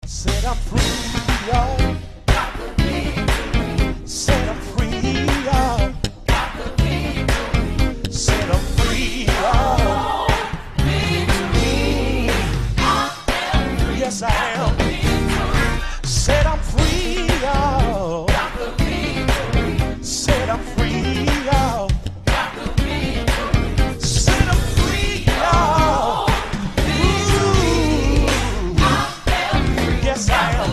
Set I'm free, y'all. Set I'm free, y'all. Set I'm free, y'all. Yes, I am. Set I'm free, y'all. Set I'm free, y'all. Set I'm free, y'all. Ooh. Yes, I am.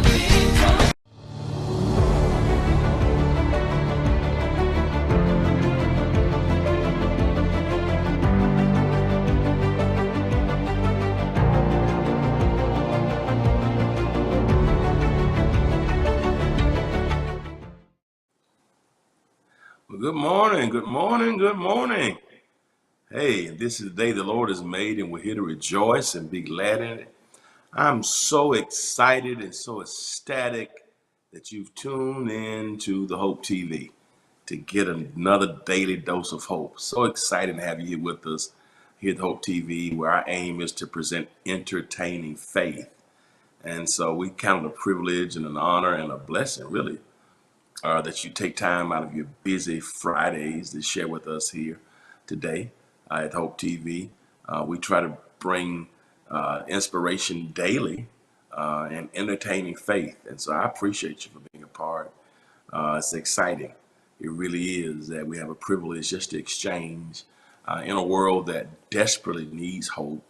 Good morning, good morning, good morning. Hey, this is the day the Lord has made, and we're here to rejoice and be glad in it. I'm so excited and so ecstatic that you've tuned in to the Hope TV to get another daily dose of hope. So excited to have you here with us here at the Hope TV, where our aim is to present entertaining faith. And so we count it a privilege and an honor and a blessing, really, that you take time out of your busy Fridays to share with us here today at Hope TV. We try to bring inspiration daily and entertaining faith. And so I appreciate you for being a part. It's exciting. It really is that we have a privilege just to exchange in a world that desperately needs hope,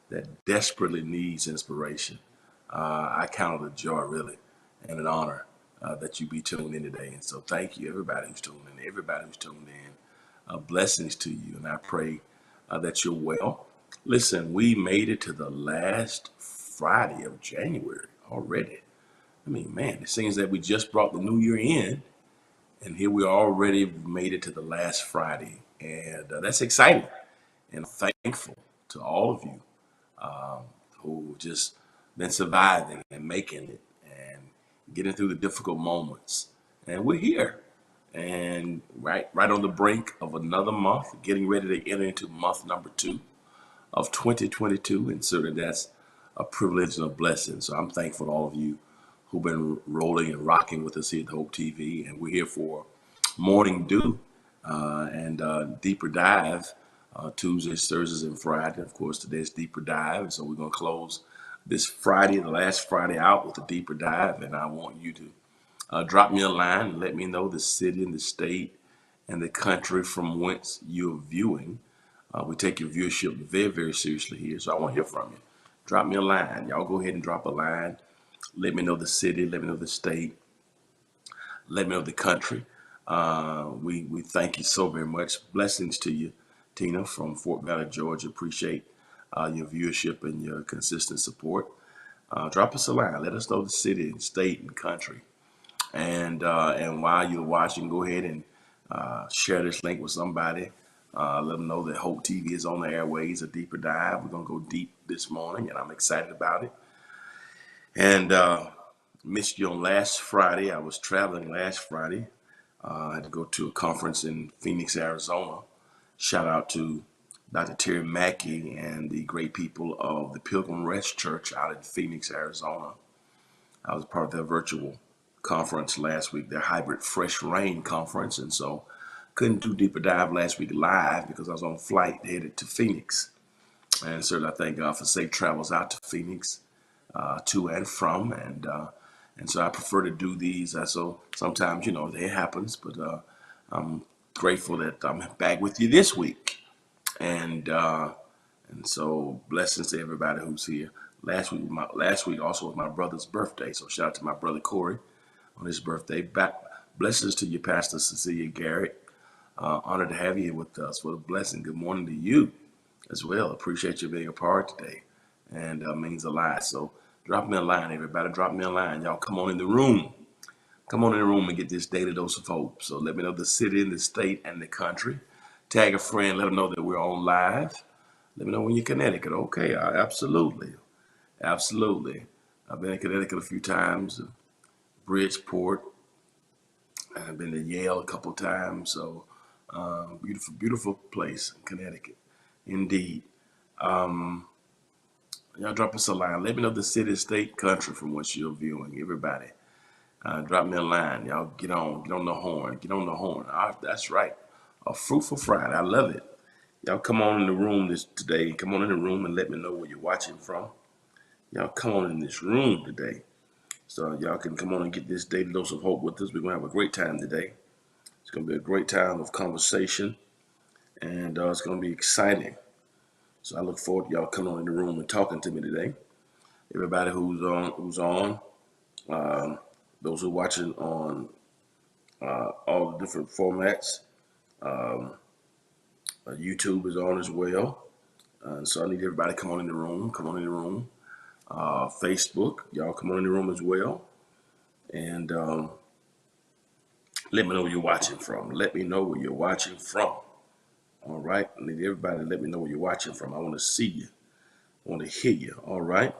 that desperately needs inspiration. I count it a joy, really, and an honor that you be tuned in today. And so thank you, everybody who's tuned in, everybody who's tuned in. Blessings to you, and I pray that you're well. Listen, we made it to the last Friday of January already. I mean, man, it seems that we just brought the new year in, and here we already made it to the last Friday. And that's exciting, and I'm thankful to all of you who just been surviving and making it and getting through the difficult moments. And we're here and right on the brink of another month, getting ready to enter into month number 2 of 2022. And certainly that's a privilege and a blessing. So I'm thankful to all of you who've been rolling and rocking with us here at Hope TV. And we're here for Morning Dew and Deeper Dive Tuesdays, Thursdays, and Friday. Of course, today's Deeper Dive. And so we're going to close this Friday, the last Friday, out with a Deeper Dive. And I want you to drop me a line and let me know the city and the state and the country from whence you're viewing. We take your viewership very, very seriously here. So I want to hear from you. Drop me a line. Y'all go ahead and drop a line. Let me know the city. Let me know the state. Let me know the country. We thank you so very much. Blessings to you, Tina, from Fort Valley, Georgia. Appreciate your viewership and your consistent support. Drop us a line. Let us know the city and state and country. And while you're watching, go ahead and Share this link with somebody. Let them know that Hope TV is on the airways, a deeper dive. We're going to go deep this morning, and I'm excited about it. And missed you on last Friday. I was traveling last Friday. I had to go to a conference in Phoenix, Arizona. Shout out to Dr. Terry Mackey and the great people of the Pilgrim Rest Church out in Phoenix, Arizona. I was part of their virtual conference last week, their hybrid Fresh Rain conference. And so couldn't do deeper dive last week live because I was on flight headed to Phoenix. And certainly I thank God for safe travels out to Phoenix, to and from. And so I prefer to do these. So sometimes, it happens, but I'm grateful that I'm back with you this week. And so blessings to everybody who's here. Last week also was my brother's birthday. So shout out to my brother Corey on his birthday. Back blessings to you, Pastor Cecilia Garrett. Honored to have you here with us. What a blessing. Good morning to you as well. Appreciate you being a part today. And means a lot. So drop me a line, everybody. Drop me a line. Y'all come on in the room. Come on in the room and get this daily dose of hope. So let me know the city, the state, and the country. Tag a friend. Let them know that we're on live. Let me know when you're Connecticut. Okay, absolutely. Absolutely. I've been in Connecticut a few times. Bridgeport. I've been to Yale a couple times. So beautiful, beautiful place in Connecticut. Indeed. Y'all drop us a line. Let me know the city, state, country from which you're viewing. Everybody. Drop me a line. Y'all get on the horn. Get on the horn. That's right. A fruitful Friday. I love it. Y'all come on in the room today. Come on in the room and let me know where you're watching from. Y'all come on in this room today. So y'all can come on and get this daily dose of hope with us. We're going to have a great time today. It's going to be a great time of conversation. And it's going to be exciting. So I look forward to y'all coming on in the room and talking to me today. Everybody who's on, those who are watching on all the different formats. YouTube is on as well. So I need everybody to come on in the room. Come on in the room. Facebook, y'all come on in the room as well. And let me know where you're watching from. Let me know where you're watching from. All right. I need everybody to let me know where you're watching from. I want to see you. I want to hear you. All right.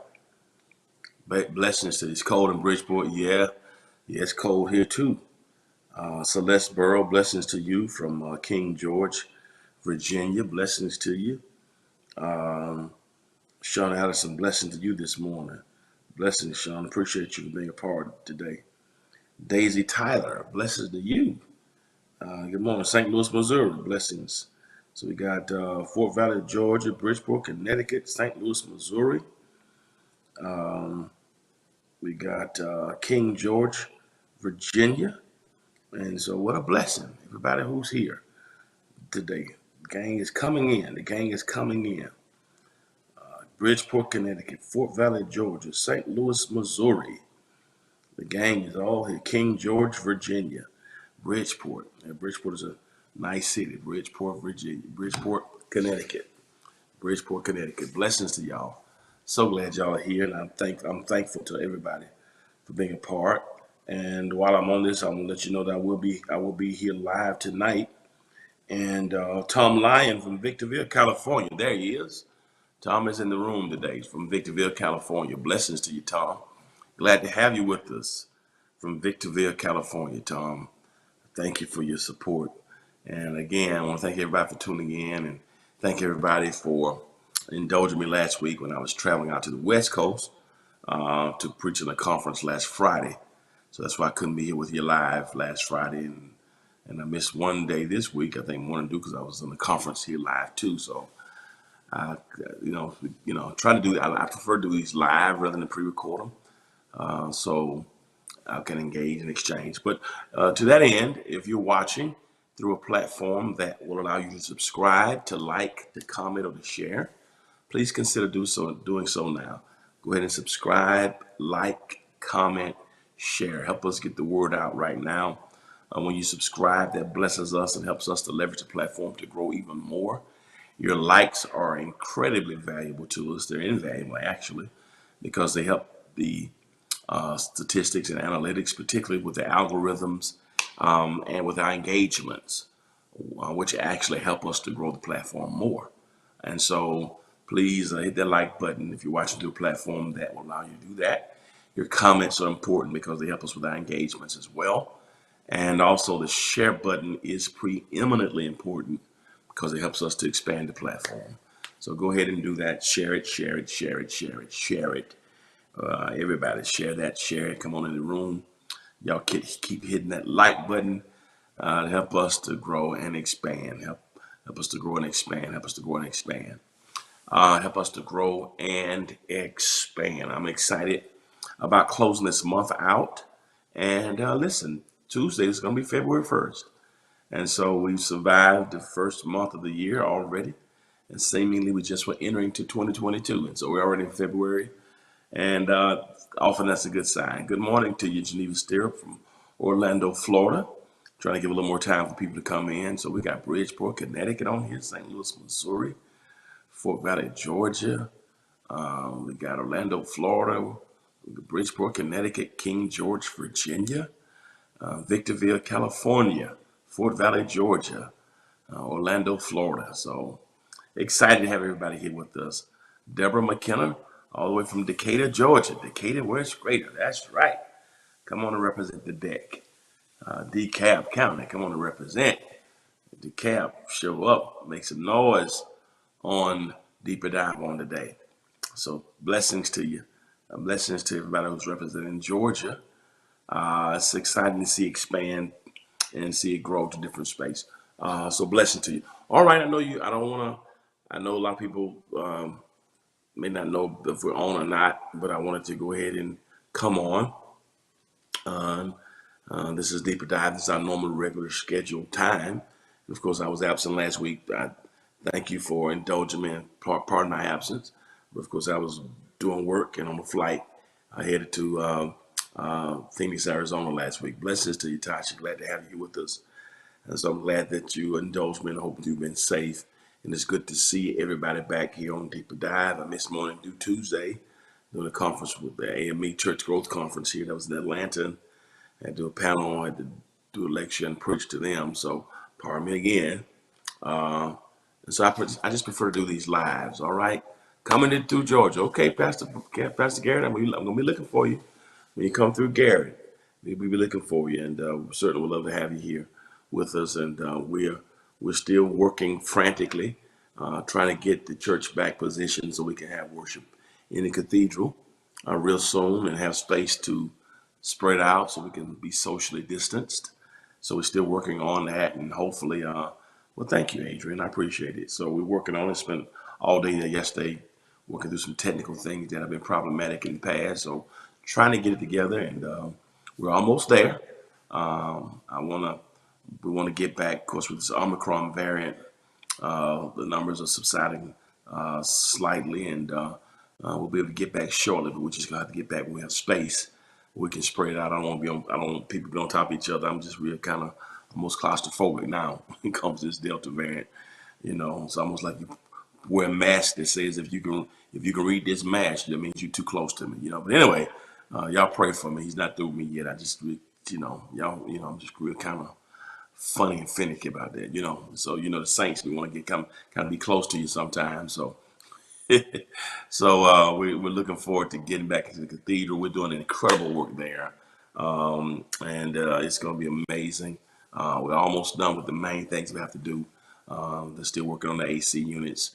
Blessings to it's cold in Bridgeport. Yeah, it's cold here too. Celeste Burrow, blessings to you from King George, Virginia. Blessings to you. Sean Allison, blessings to you this morning. Blessings, Sean. Appreciate you for being a part today. Daisy Tyler, blessings to you. Good morning, St. Louis, Missouri. Blessings. So we got Fort Valley, Georgia, Bridgeport, Connecticut, St. Louis, Missouri. We got King George, Virginia. And so what a blessing. Everybody who's here today. The gang is coming in. The gang is coming in. Bridgeport, Connecticut, Fort Valley, Georgia, St. Louis, Missouri. The gang is all here. King George, Virginia, Bridgeport. And Bridgeport is a nice city. Bridgeport, Virginia. Bridgeport, Connecticut. Bridgeport, Connecticut. Blessings to y'all. So glad y'all are here, and I'm thankful to everybody for being a part. And while I'm on this, I'm gonna let you know that I will be here live tonight. And Tom Lyon from Victorville, California. There he is. Tom is in the room today from Victorville, California. Blessings to you, Tom. Glad to have you with us from Victorville, California, Tom. Thank you for your support. And again, I want to thank everybody for tuning in and thank everybody for indulging me last week when I was traveling out to the West Coast to preach in a conference last Friday. So that's why I couldn't be here with you live last Friday. And I missed one day this week, I think more than due because I was in the conference here live too. So I, try to do. I prefer to do these live rather than pre-record them, so I can engage and exchange. But to that end, if you're watching through a platform that will allow you to subscribe, to like, to comment, or to share, please consider doing so now. Go ahead and subscribe, like, comment, share. Help us get the word out right now. When you subscribe, that blesses us and helps us to leverage the platform to grow even more. Your likes are incredibly valuable to us. They're invaluable, actually, because they help the statistics and analytics, particularly with the algorithms, and with our engagements, which actually help us to grow the platform more. And so please hit that like button if you're watching through a platform that will allow you to do that. Your comments are important because they help us with our engagements as well. And also the share button is preeminently important because it helps us to expand the platform. So go ahead and do that. Share it, share it, share it, share it, share it. Everybody share that, share it. Come on in the room. Y'all keep hitting that like button to help us to grow and expand. Help us to grow and expand. Help us to grow and expand. Help us to grow and expand. I'm excited about closing this month out. And listen, Tuesday is going to be February 1st. And so we've survived the first month of the year already. And seemingly we just were entering to 2022. And so we're already in February. And often that's a good sign. Good morning to you, Geneva Stirrup from Orlando, Florida. Trying to give a little more time for people to come in. So we got Bridgeport, Connecticut on here, St. Louis, Missouri, Fort Valley, Georgia. We got Orlando, Florida, Bridgeport, Connecticut, King George, Virginia, Victorville, California, Fort Valley, Georgia, Orlando, Florida. So excited to have everybody here with us. Deborah McKenna, all the way from Decatur, Georgia. Decatur, where's greater? That's right. Come on and represent the deck. DeKalb County, come on and represent. DeKalb, show up, make some noise on Deeper Dive on today. So blessings to you. Blessings to everybody who's representing Georgia. It's exciting to see it expand and see it grow to different space. So blessing to you. All right, I know you. I know a lot of people may not know if we're on or not, but I wanted to go ahead and come on. This is Deeper Dive. This is our normal, regular scheduled time. And of course, I was absent last week. I thank you for indulging me in part of my absence. But of course, I was doing work and on a flight. I headed to Phoenix, Arizona last week. Blessings to you, Tasha. Glad to have you with us. And so I'm glad that you indulged me and I hope you've been safe. And it's good to see everybody back here on Deeper Dive. I missed Morning Dew Tuesday doing a conference with the AME Church Growth Conference here. That was in Atlanta. I had to do a panel. I had to do a lecture and preach to them. So pardon me again. And so I just prefer to do these lives. All right. Coming in through Georgia. Okay, Pastor Garrett, I'm going to be looking for you. When you come through Garrett, we'll be looking for you. And we certainly would love to have you here with us. And we're still working frantically, trying to get the church back positioned so we can have worship in the cathedral real soon and have space to spread out so we can be socially distanced. So we're still working on that, and hopefully, well, thank you, Adrian. I appreciate it. So we're working on it. Spent all day yesterday working through some technical things that have been problematic in the past. So trying to get it together, and we're almost there. We want to get back. Of course, with this Omicron variant, the numbers are subsiding slightly, and we'll be able to get back shortly. But we're just gonna have to get back when we have space. We can spread it out. I don't want people to be on top of each other. I'm just real kind of almost claustrophobic now when it comes to this Delta variant. You know, it's almost like you wear a mask that says if you can read this mask, that means you're too close to me. You know. But anyway, y'all pray for me. He's not through with me yet. I just, I'm just real kind of funny and finicky about that. You know. So the saints, we want to get kind of be close to you sometimes. So. So we're looking forward to getting back into the cathedral. We're doing incredible work there, and it's going to be amazing. We're almost done with the main things we have to do. They're still working on the AC units,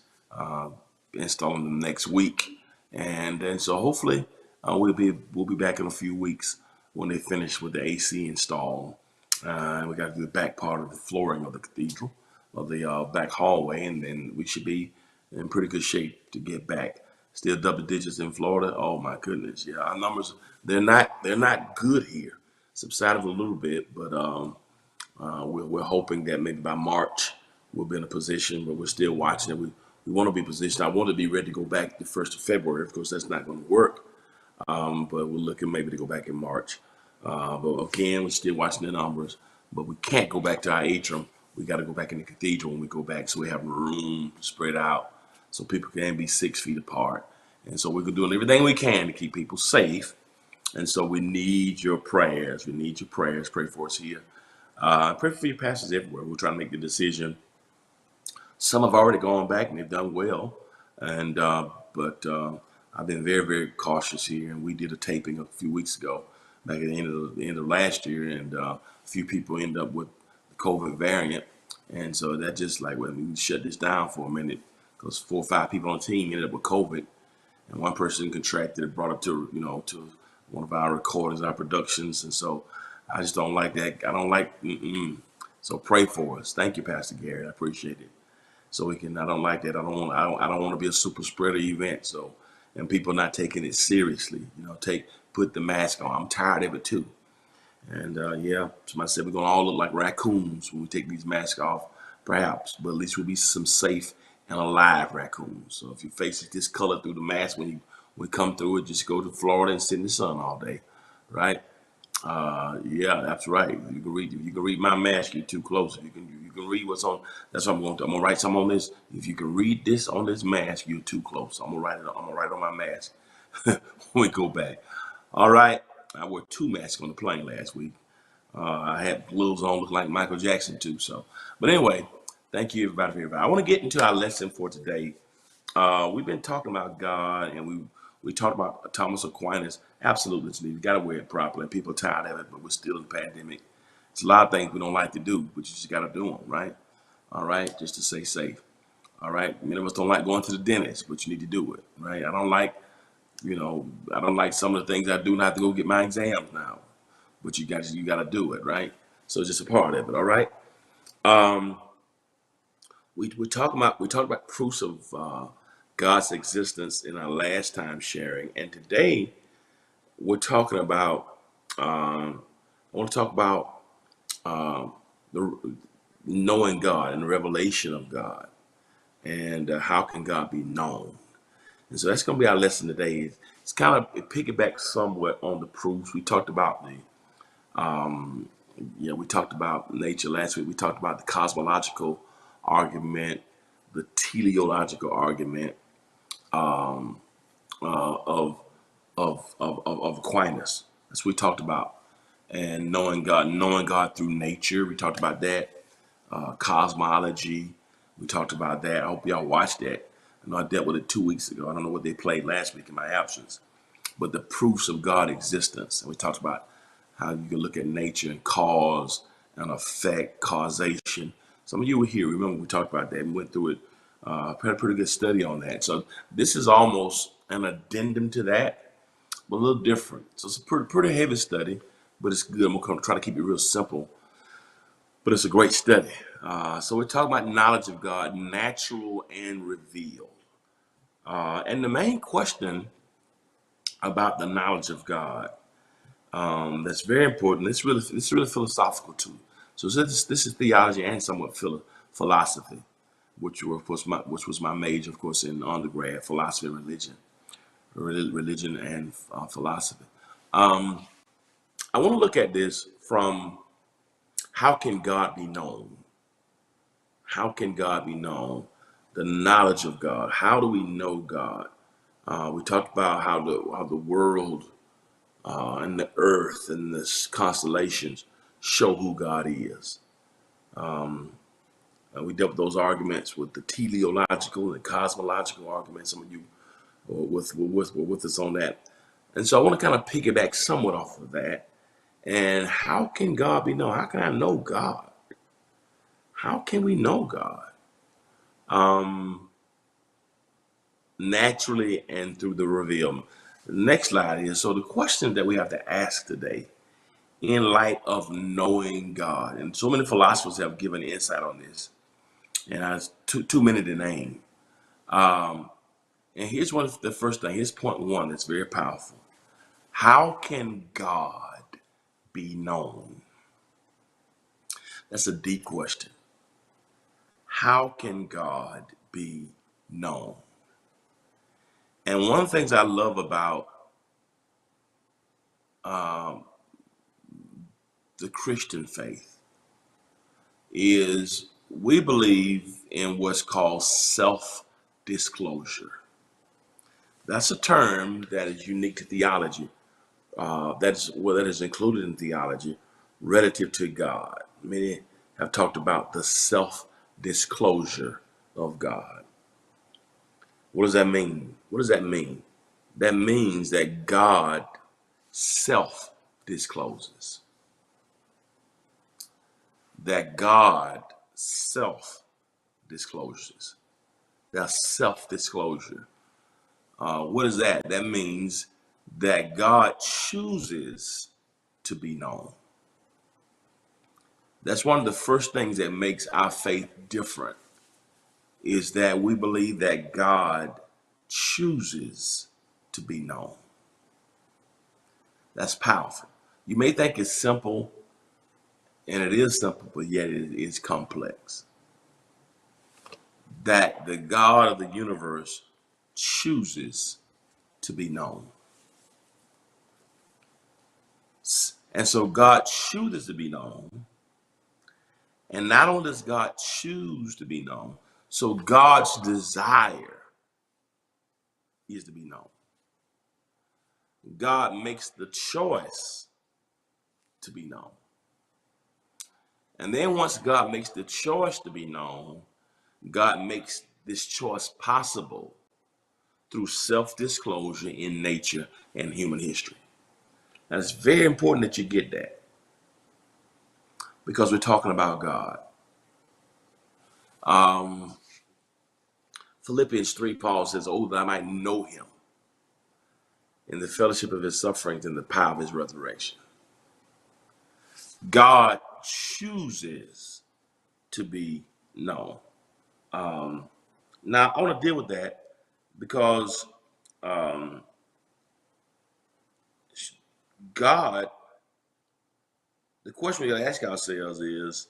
installing them next week, and so hopefully we'll be back in a few weeks when they finish with the AC install. And we got to do the back part of the flooring of the cathedral, of the back hallway, and then we should be in pretty good shape to get back. Still double digits in Florida. Oh my goodness, yeah, our numbers they're not good here. Subsided a little bit, but we're hoping that maybe by March we'll be in a position, but we're still watching it. We want to be positioned. I want to be ready to go back the 1st of February. Of course, that's not going to work, but we're looking maybe to go back in March. But again, we're still watching the numbers, but we can't go back to our atrium. We got to go back in the cathedral when we go back, so we have room to spread out, so people can be 6 feet apart. And so we're doing everything we can to keep people safe. And so we need your prayers. We need your prayers. Pray for us here Pray for your pastors everywhere. We're trying to make the decision. Some have already gone back and they've done well, and but I've been very, very cautious here. And we did a taping a few weeks ago, back at the end of last year, and a few people ended up with the COVID variant, and so that just like, well, we need to shut this down for a minute because 4 or 5 people on the team ended up with COVID, and one person contracted it, brought it to to one of our recordings, our productions, and so I just don't like that. I don't like. So pray for us. Thank you, Pastor Gary. I appreciate it. So we can. I don't like that. I don't want. I don't want to be a super spreader event. So and people not taking it seriously. Put the mask on. I'm tired of it too. And yeah, somebody said we're gonna all look like raccoons when we take these masks off, perhaps, but at least we'll be some safe and alive raccoons. So if your face is discolored through the mask when we come through it, just go to Florida and sit in the sun all day, right? Yeah, that's right. You can read. If you can read my mask, you're too close. If you can read what's on. That's what I'm going to. I'm gonna write something on this. If you can read this on this mask, you're too close. I'm gonna write it. I'm gonna write on my mask when we go back. All right. I wore 2 masks on the plane last week. I had gloves on, look like Michael Jackson too. So, but anyway, thank you everybody for everybody. I want to get into our lesson for today. We've been talking about God, and we talked about Thomas Aquinas. Absolutely, you got to wear it properly. People are tired of it, but we're still in the pandemic. It's a lot of things we don't like to do, but you just got to do them, right? All right, just to stay safe. All right, many of us don't like going to the dentist, but you need to do it, right? I don't like some of the things I do, and I have to go get my exams now, but you got to do it, right? So it's just a part of it. All right. Um, we talked about proofs of God's existence in our last time sharing, and today we're talking about. I want to talk about the knowing God and the revelation of God, and how can God be known. And so that's going to be our lesson today. It's kind of it piggyback somewhat on the proofs. We talked about we talked about nature last week. We talked about the cosmological argument, the teleological argument um, of Aquinas. That's what we talked about. And knowing God through nature. We talked about that. Cosmology. We talked about that. I hope y'all watched that. I know I dealt with it 2 weeks ago. I don't know what they played last week in my absence, but the proofs of God's existence. And we talked about how you can look at nature and cause and effect, causation. Some of you were here. Remember, we talked about that and went through it. Had a pretty good study on that. So this is almost an addendum to that, but a little different. So it's a pretty heavy study, but it's good. I'm going to try to keep it real simple, but it's a great study. So we're talking about knowledge of God, natural and revealed. And the main question about the knowledge of God that's very important. It's really philosophical too. So this is theology and somewhat philosophy, which was my major, of course, in undergrad, philosophy and religion and philosophy. Um, I want to look at this from how can God be known? How can God be known? The knowledge of God. How do we know God? We talked about how the world and the earth and the constellations show who God is. We dealt with those arguments with the teleological and cosmological arguments. Some of you were with us on that. And so I want to kind of piggyback somewhat off of that. And how can God be known? How can I know God? How can we know God? Naturally and through the revealment. The next slide is so the question that we have to ask today in light of knowing God, and so many philosophers have given insight on this, and I was too many to name. Um, and here's the first thing. Here's point one that's very powerful. How can God be known? That's a deep question. How can God be known? And one of the things I love about um, the Christian faith is we believe in what's called self-disclosure. That's a term that is unique to theology. That is included in theology relative to God. Many have talked about the self-disclosure of God. What does that mean? What does that mean? That means that God self-discloses. That God self-discloses. That's self-disclosure. What is that? That means that God chooses to be known. That's one of the first things that makes our faith different, is that we believe that God chooses to be known. That's powerful. You may think it's simple, and it is simple, but yet it is complex. That the God of the universe chooses to be known. And so God chooses to be known. And not only does God choose to be known, so God's desire is to be known. God makes the choice to be known. And then once God makes the choice to be known, God makes this choice possible through self-disclosure in nature and human history. Now, it's very important that you get that, because we're talking about God. Philippians 3, Paul says, "Oh, that I might know him in the fellowship of his sufferings and the power of his resurrection." God chooses to be known. Now, I want to deal with that because God, the question we got to ask ourselves is,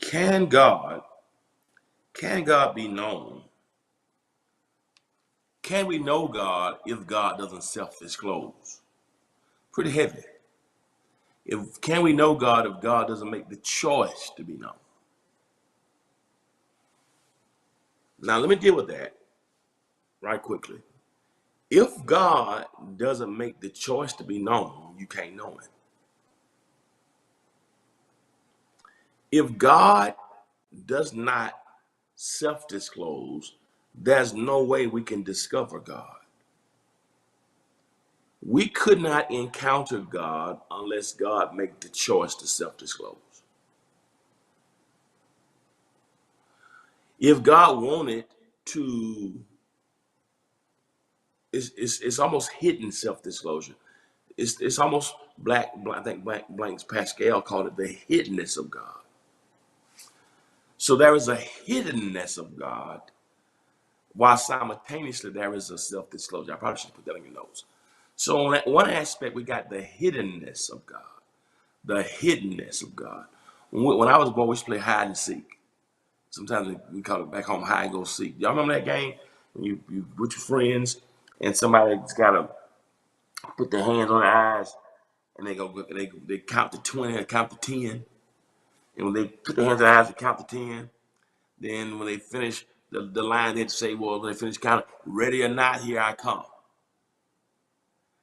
can God be known? Can we know God if God doesn't self-disclose? Pretty heavy. Can we know God if God doesn't make the choice to be known? Now, let me deal with that right quickly. If God doesn't make the choice to be known, you can't know him. If God does not self-disclose, there's no way we can discover God. We could not encounter God unless God make the choice to self-disclose. If God wanted to, it's almost hidden self-disclosure. It's almost I think Blaise Pascal called it the hiddenness of God. So there is a hiddenness of God, while simultaneously there is a self-disclosure. I probably should put that in your notes. So on that one aspect, we got the hiddenness of God. The hiddenness of God. When I was a boy, we used to play hide and seek. Sometimes we call it back home hide and go seek. Y'all remember that game? When you with your friends and somebody's got to put their hands on their eyes and they count to 20 or count to 10. And when they put their hands on their eyes and count to 10, then when they finish the line, they'd say, well, when they finish counting, ready or not, here I come.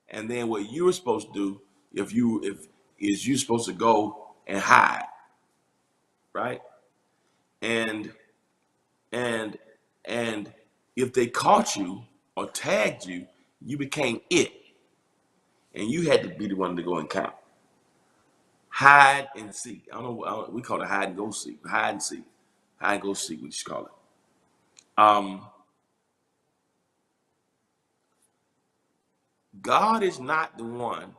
And then what you were supposed to do, you're supposed to go and hide, right? And if they caught you or tagged you, you became it, and you had to be the one to go and count. Hide and seek. I don't know. We call it hide and go seek. Hide and seek. Hide and go seek. We just call it. God is not the one.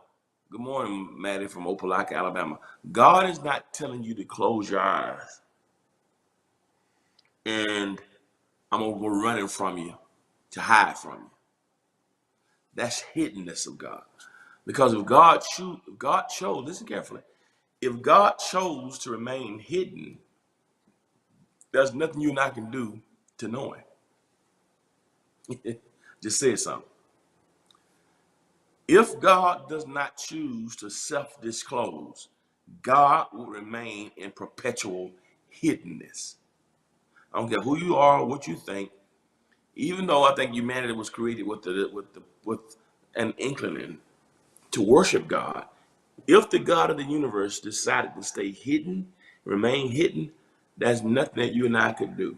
Good morning, Maddie from Opelika, Alabama. God is not telling you to close your eyes and I'm gonna go running from you to hide from you. That's hiddenness of God. Because if God chose, listen carefully, if God chose to remain hidden, there's nothing you and I can do to know him. Just say something. If God does not choose to self-disclose, God will remain in perpetual hiddenness. I don't care who you are or what you think. Even though I think humanity was created with an inclining to worship God. If the God of the universe decided to stay hidden, remain hidden, there's nothing that you and I could do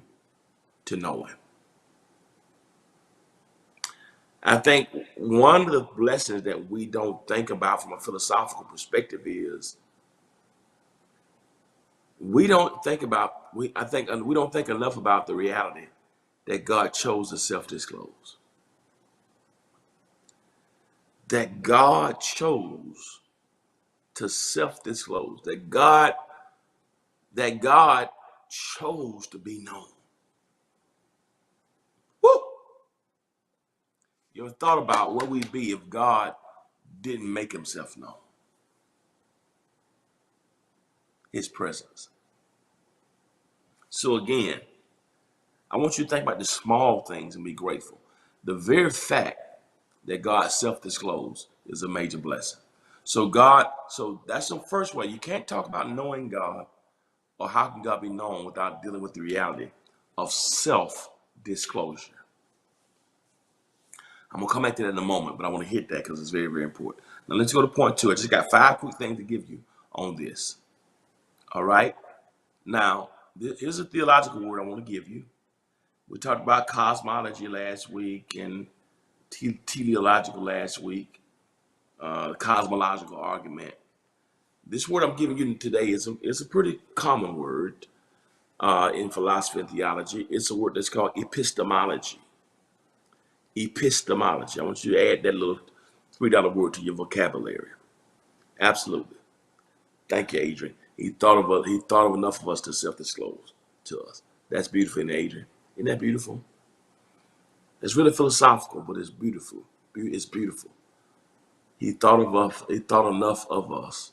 to know him. I think one of the blessings that we don't think about from a philosophical perspective is we don't think enough about the reality that God chose to self-disclose. That God chose to self-disclose. That God chose to be known. Woo! You ever thought about where we'd be if God didn't make himself known? His presence. So again, I want you to think about the small things and be grateful. The very fact that God self-disclosed is a major blessing. So that's the first way. You can't talk about knowing God or how can God be known without dealing with the reality of self-disclosure. I'm gonna come back to that in a moment, but I want to hit that because it's very, very important. Now let's go to point two. I just got 5 quick things to give you on this. All right. Now, here's a theological word I want to give you. We talked about cosmology last week and teleological last week, cosmological argument. This word I'm giving you today is a pretty common word in philosophy and theology. It's a word that's called epistemology. Epistemology. I want you to add that little $3 word to your vocabulary. Absolutely. Thank you, Adrian. He thought of enough of us to self-disclose to us. That's beautiful, Adrian. Isn't that beautiful? It's really philosophical, but it's beautiful. It's beautiful. He thought enough of us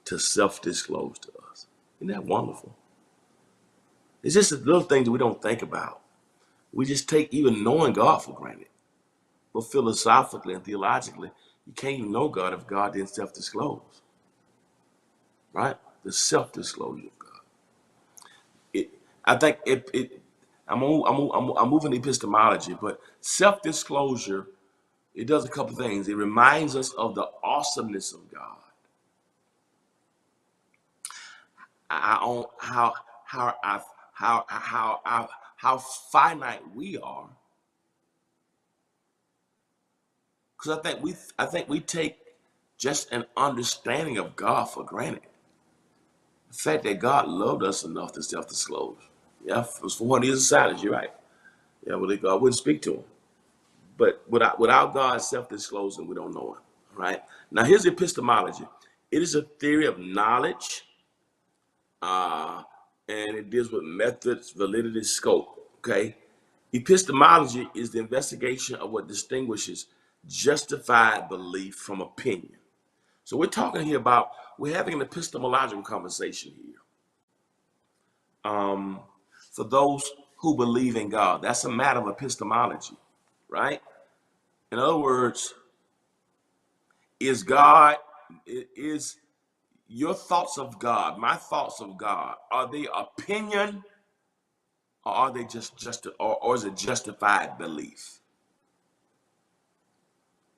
to self-disclose to us. Isn't that wonderful? It's just the little things that we don't think about. We just take even knowing God for granted. But philosophically and theologically, you can't even know God if God didn't self-disclose. Right? The self-disclosure of God. I'm moving epistemology, but self-disclosure, it does a couple things. It reminds us of the awesomeness of God. How finite we are. Because I think we take just an understanding of God for granted. The fact that God loved us enough to self-disclose. Yeah, it was for 1 year of silence, you're right. Yeah, well, God wouldn't speak to him. But without God self-disclosing, we don't know him. All right? Now, here's epistemology. It is a theory of knowledge, and it deals with methods, validity, scope. Okay? Epistemology is the investigation of what distinguishes justified belief from opinion. So we're having an epistemological conversation here. For those who believe in God, that's a matter of epistemology, right? In other words, is your thoughts of God, my thoughts of God, are they opinion or are they or is it justified belief?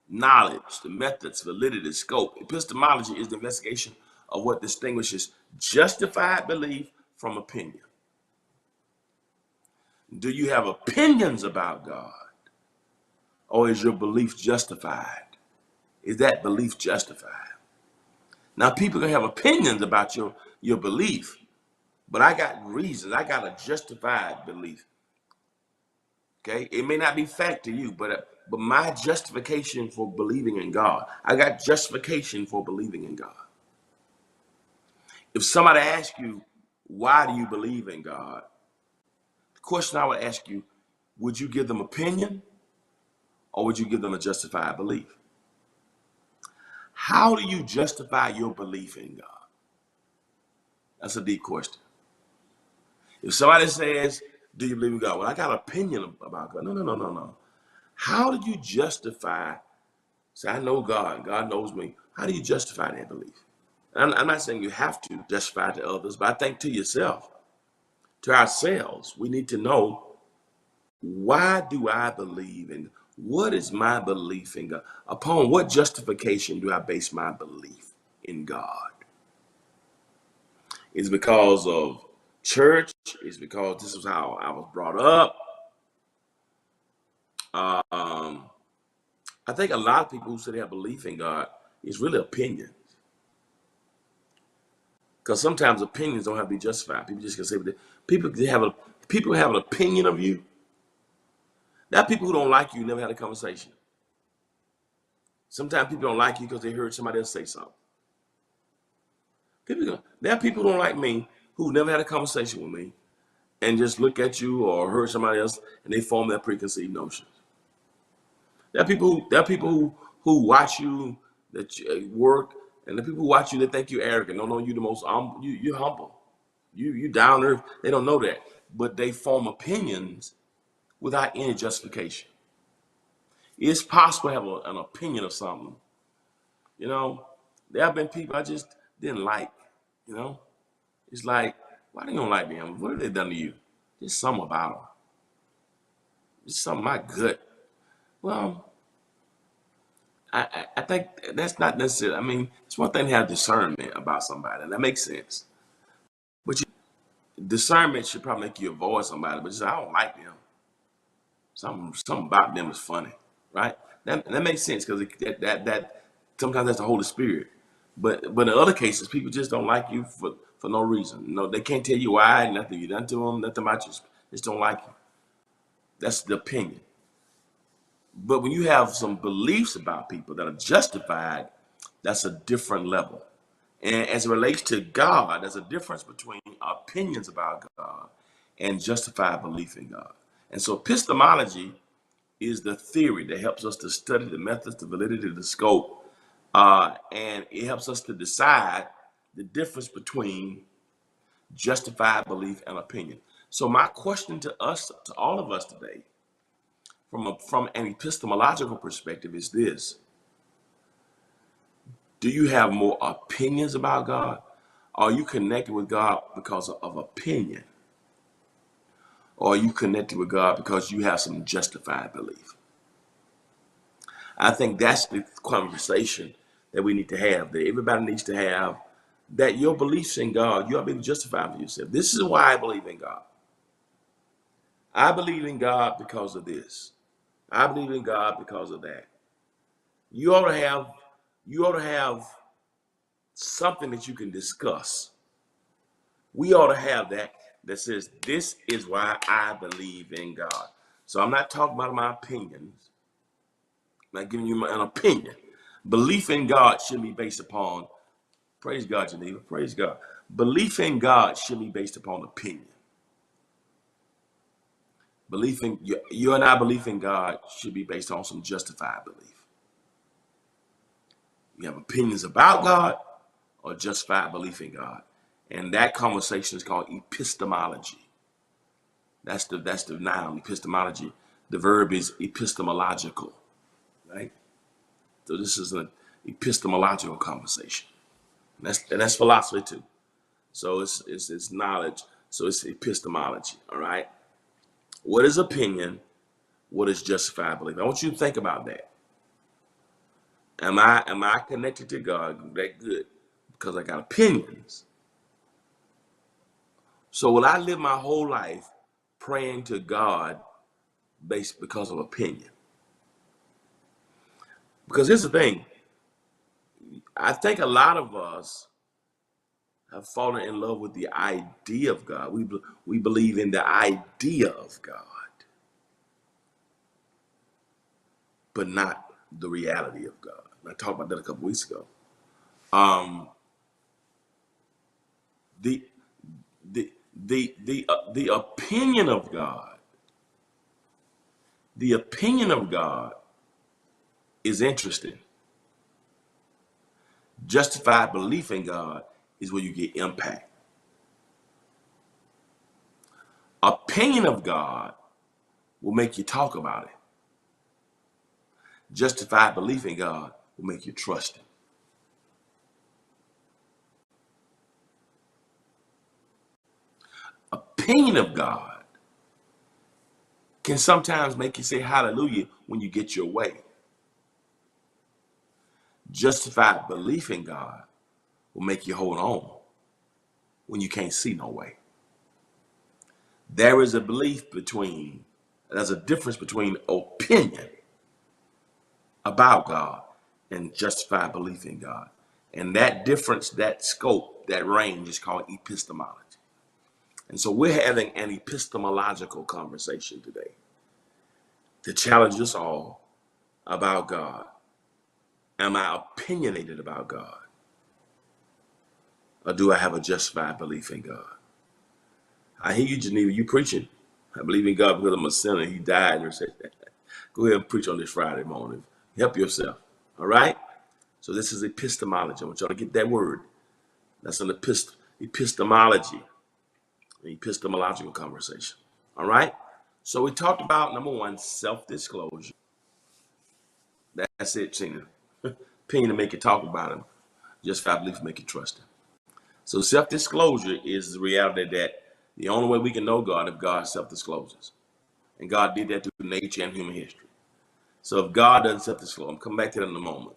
Knowledge, the methods, validity, scope. Epistemology is the investigation of what distinguishes justified belief from opinion. Do you have opinions about God? Or is your belief justified? Is that belief justified? Now, people can have opinions about your belief, but I got reasons. I got a justified belief. Okay? It may not be fact to you, but my justification for believing in God, I got justification for believing in God. If somebody asks you, why do you believe in God? The question I would ask you, would you give them opinion or would you give them a justified belief? How do you justify your belief in God? That's a deep question. If somebody says, do you believe in God? Well, I got an opinion about God. No. How do you justify, say, I know God, God knows me. How do you justify that belief? I'm not saying you have to justify it to others, but I think to yourself, to ourselves, we need to know, why do I believe in, What is my belief in God? Upon what justification do I base my belief in God? Is it because of church? Is it because this is how I was brought up? Um, I think a lot of people who say they have belief in God is really opinion. Because sometimes opinions don't have to be justified. People just can say people people have an opinion of you. There are people who don't like you, never had a conversation. Sometimes people don't like you because they heard somebody else say something. There are people who don't like me who never had a conversation with me and just look at you or heard somebody else and they form their preconceived notions. There are people who watch you that you, work, and the people who watch you that think you're arrogant don't know you the most you're humble. You down to earth. They don't know that, but they form opinions without any justification. It's possible to have an opinion of something. You know, there have been people I just didn't like. You know, it's like, why do you don't like them? What have they done to you? Just something about them. Just something in my gut. Well, I think that's not necessarily. I mean, it's one thing to have discernment about somebody, and that makes sense. But discernment should probably make you avoid somebody. But just I don't like them. Something about them is funny, right? That makes sense because that sometimes that's the Holy Spirit. But in other cases, people just don't like you for no reason. No, they can't tell you why. Nothing you done to them. Nothing about you. Just don't like you. That's the opinion. But when you have some beliefs about people that are justified, that's a different level. And as it relates to God, there's a difference between opinions about God and justified belief in God. And so epistemology is the theory that helps us to study the methods, the validity, the scope, and it helps us to decide the difference between justified belief and opinion. So my question to us, to all of us today, from an epistemological perspective, is this: do you have more opinions about God? Are you connected with God because of opinion? Or are you connected with God because you have some justified belief? I think that's the conversation that we need to have, that everybody needs to have, that your beliefs in God, you are being justified for yourself. This is why I believe in God. I believe in God because of this. I believe in God because of that. You ought to have, you ought to have something that you can discuss. We ought to have that says, this is why I believe in God. So I'm not talking about my opinions. I'm not giving you an opinion. Belief in God should be based upon, praise God, Geneva, praise God. Belief in God should be based upon opinion. Belief in you and I belief in God should be based on some justified belief. You have opinions about God or justified belief in God. And that conversation is called epistemology. That's the noun, epistemology. The verb is epistemological, right? So this is an epistemological conversation. And that's philosophy too. So it's knowledge. So it's epistemology. All right. What is opinion? What is justified belief? I want you to think about that. Am I connected to God that good because I got opinions? So will I live my whole life praying to God based because of opinion? Because here's the thing. I think a lot of us have fallen in love with the idea of God. We believe in the idea of God, but not the reality of God. I talked about that a couple weeks ago. Um, the the opinion of God, the opinion of God is interesting. Justified belief in God is where you get impact. Opinion of God will make you talk about it. Justified belief in God will make you trust Him. Opinion of God can sometimes make you say hallelujah when you get your way. Justified belief in God will make you hold on when you can't see no way. There's a difference between opinion about God and justified belief in God. And that difference, that scope, that range is called epistemology. And so we're having an epistemological conversation today to challenge us all about God. Am I opinionated about God? Or do I have a justified belief in God? I hear you, Geneva, you preaching. I believe in God because I'm a sinner. He died. And said, go ahead and preach on this Friday morning. Help yourself. All right? So this is epistemology. I want y'all to get that word. That's an epistemology, an epistemological conversation. All right? So we talked about, number one, self-disclosure. That's it, Tina. Opinion to make you talk about him. Justified belief to make you trust him. So self-disclosure is the reality that the only way we can know God if God self-discloses. And God did that through nature and human history. So if God doesn't self-disclose, I'm coming back to that in a moment.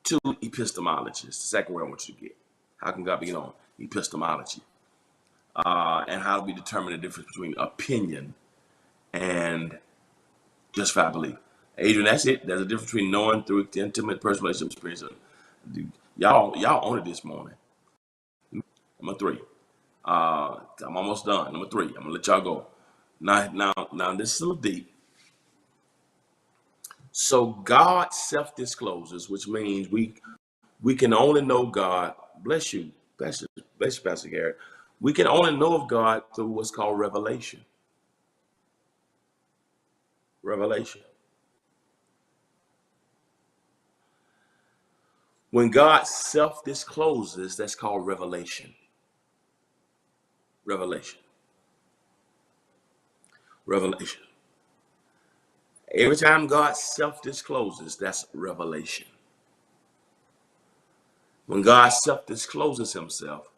Two, epistemology is the second word I want you to get. How can God be known? Epistemology. And how do we determine the difference between opinion and justified belief? Adrian, that's it. There's a difference between knowing through intimate personal relationship experience. Y'all on it this morning. Number three. I'm almost done. Number three. I'm gonna let y'all go. Now this is a little deep. So God self-discloses, which means we can only know God. Bless you, Pastor Garrett. We can only know of God through what's called revelation. Revelation. When God self-discloses, that's called revelation. Revelation. Revelation. Every time God self-discloses, that's revelation. When God self-discloses himself,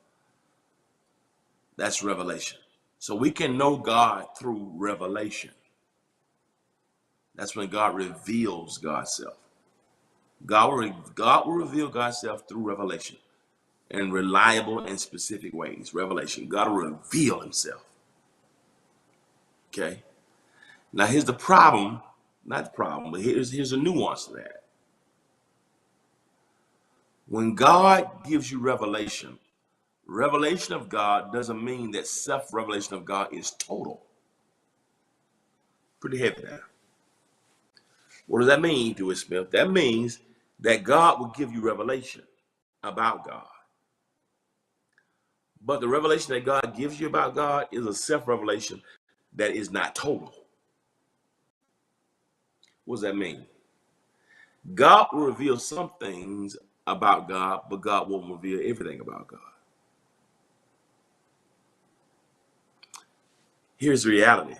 that's revelation. So we can know God through revelation. That's when God reveals God's self. God will reveal God's self through revelation in reliable and specific ways. Revelation. God will reveal himself. Okay? Now here's the problem. Not the problem, but here's a nuance to that. When God gives you revelation, revelation of God doesn't mean that self-revelation of God is total. Pretty heavy there. What does that mean, Dewey Smith? That means that God will give you revelation about God. But the revelation that God gives you about God is a self-revelation that is not total. What does that mean? God will reveal some things about God, but God won't reveal everything about God. Here's the reality.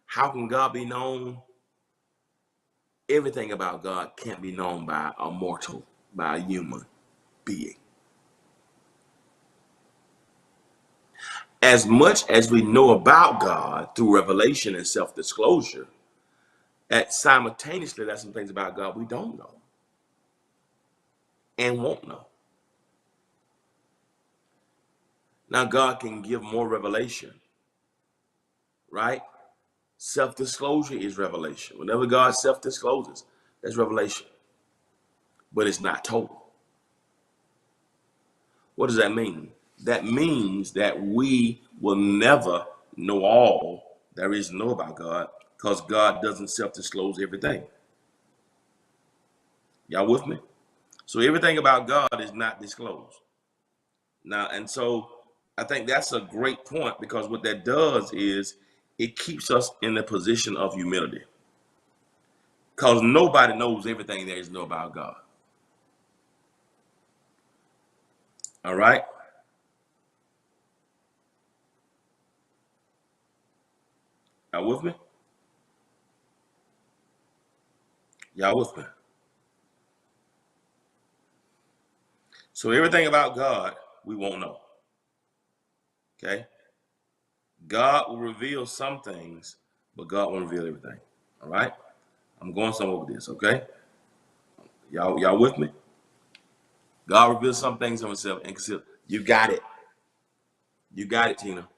How can God be known? Everything about God can't be known by a mortal, by a human being. As much as we know about God through revelation and self-disclosure, simultaneously, there's some things about God we don't know and won't know. Now, God can give more revelation, right? Self-disclosure is revelation. Whenever God self-discloses, that's revelation. But it's not total. What does that mean? That means that we will never know all there is to know about God because God doesn't self-disclose everything. Y'all with me? So everything about God is not disclosed. Now, and so I think that's a great point because what that does is it keeps us in a position of humility. Because nobody knows everything there is to know about God. All right? Y'all with me? Y'all with me? So everything about God, we won't know. Okay? God will reveal some things, but God won't reveal everything. All right? I'm going somewhere with this, okay? Y'all with me? God reveals some things of himself and conceal. You got it. You got it, Tina.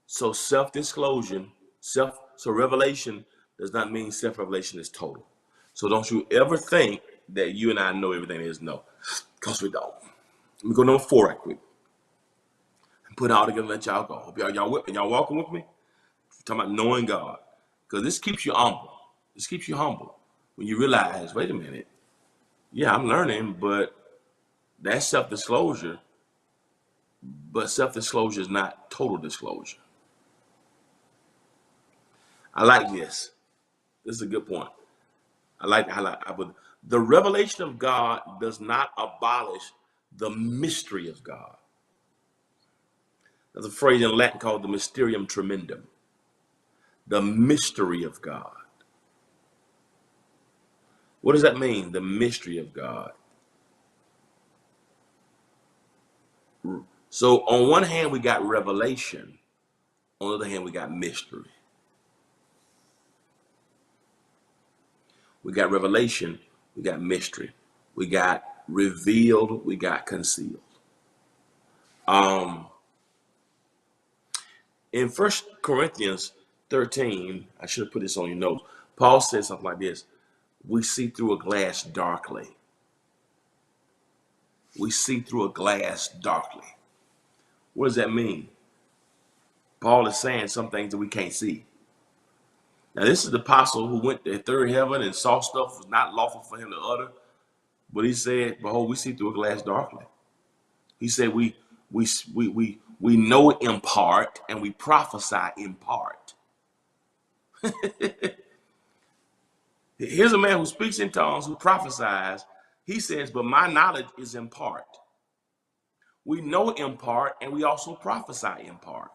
So self-disclosure, so revelation does not mean self-revelation is total. So don't you ever think that you and I know everything there is. No, because we don't. Let me go number 4 right quick. Put it all together and let y'all go. Hope y'all walking with me? We're talking about knowing God. Because this keeps you humble. This keeps you humble. When you realize, wait a minute, yeah, I'm learning, but that's self-disclosure. But self-disclosure is not total disclosure. I like this. This is a good point. I like to highlight. The revelation of God does not abolish the mystery of God. There's a phrase in Latin called the mysterium tremendum. The mystery of God. What does that mean? The mystery of God. So on one hand, we got revelation. On the other hand, we got mystery. We got revelation. We got mystery. We got revealed. We got concealed. In 1 Corinthians 13, I should have put this on your notes. Paul says something like this. We see through a glass darkly. We see through a glass darkly. What does that mean? Paul is saying some things that we can't see. Now, this is the apostle who went to the third heaven and saw stuff was not lawful for him to utter. But he said, behold, we see through a glass darkly. He said, we know in part and we prophesy in part. Here's a man who speaks in tongues, who prophesies. He says, but my knowledge is in part. We know in part and we also prophesy in part.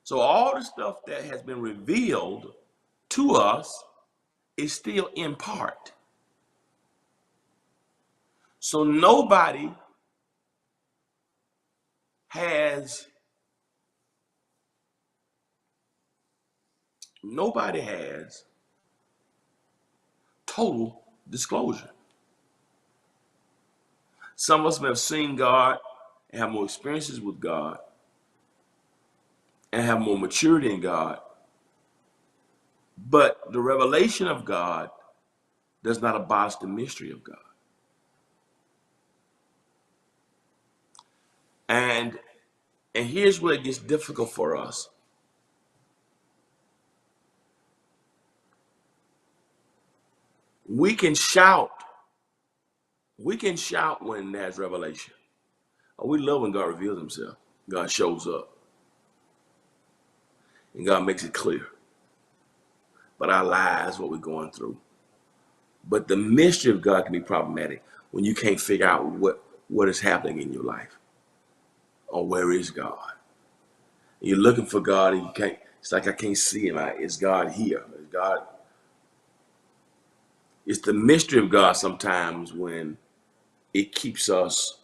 So all the stuff that has been revealed to us is still in part. So nobody has total disclosure. Some of us may have seen God and have more experiences with God and have more maturity in God. But the revelation of God does not abolish the mystery of God. And here's where it gets difficult for us. We can shout when there's revelation. Oh, we love when God reveals himself. God shows up. And God makes it clear. But our lives, what we're going through. But the mystery of God can be problematic when you can't figure out what is happening in your life. Or where is God? And you're looking for God and you can't, it's like I can't see him. Is God here? Is God? It's the mystery of God sometimes when it keeps us,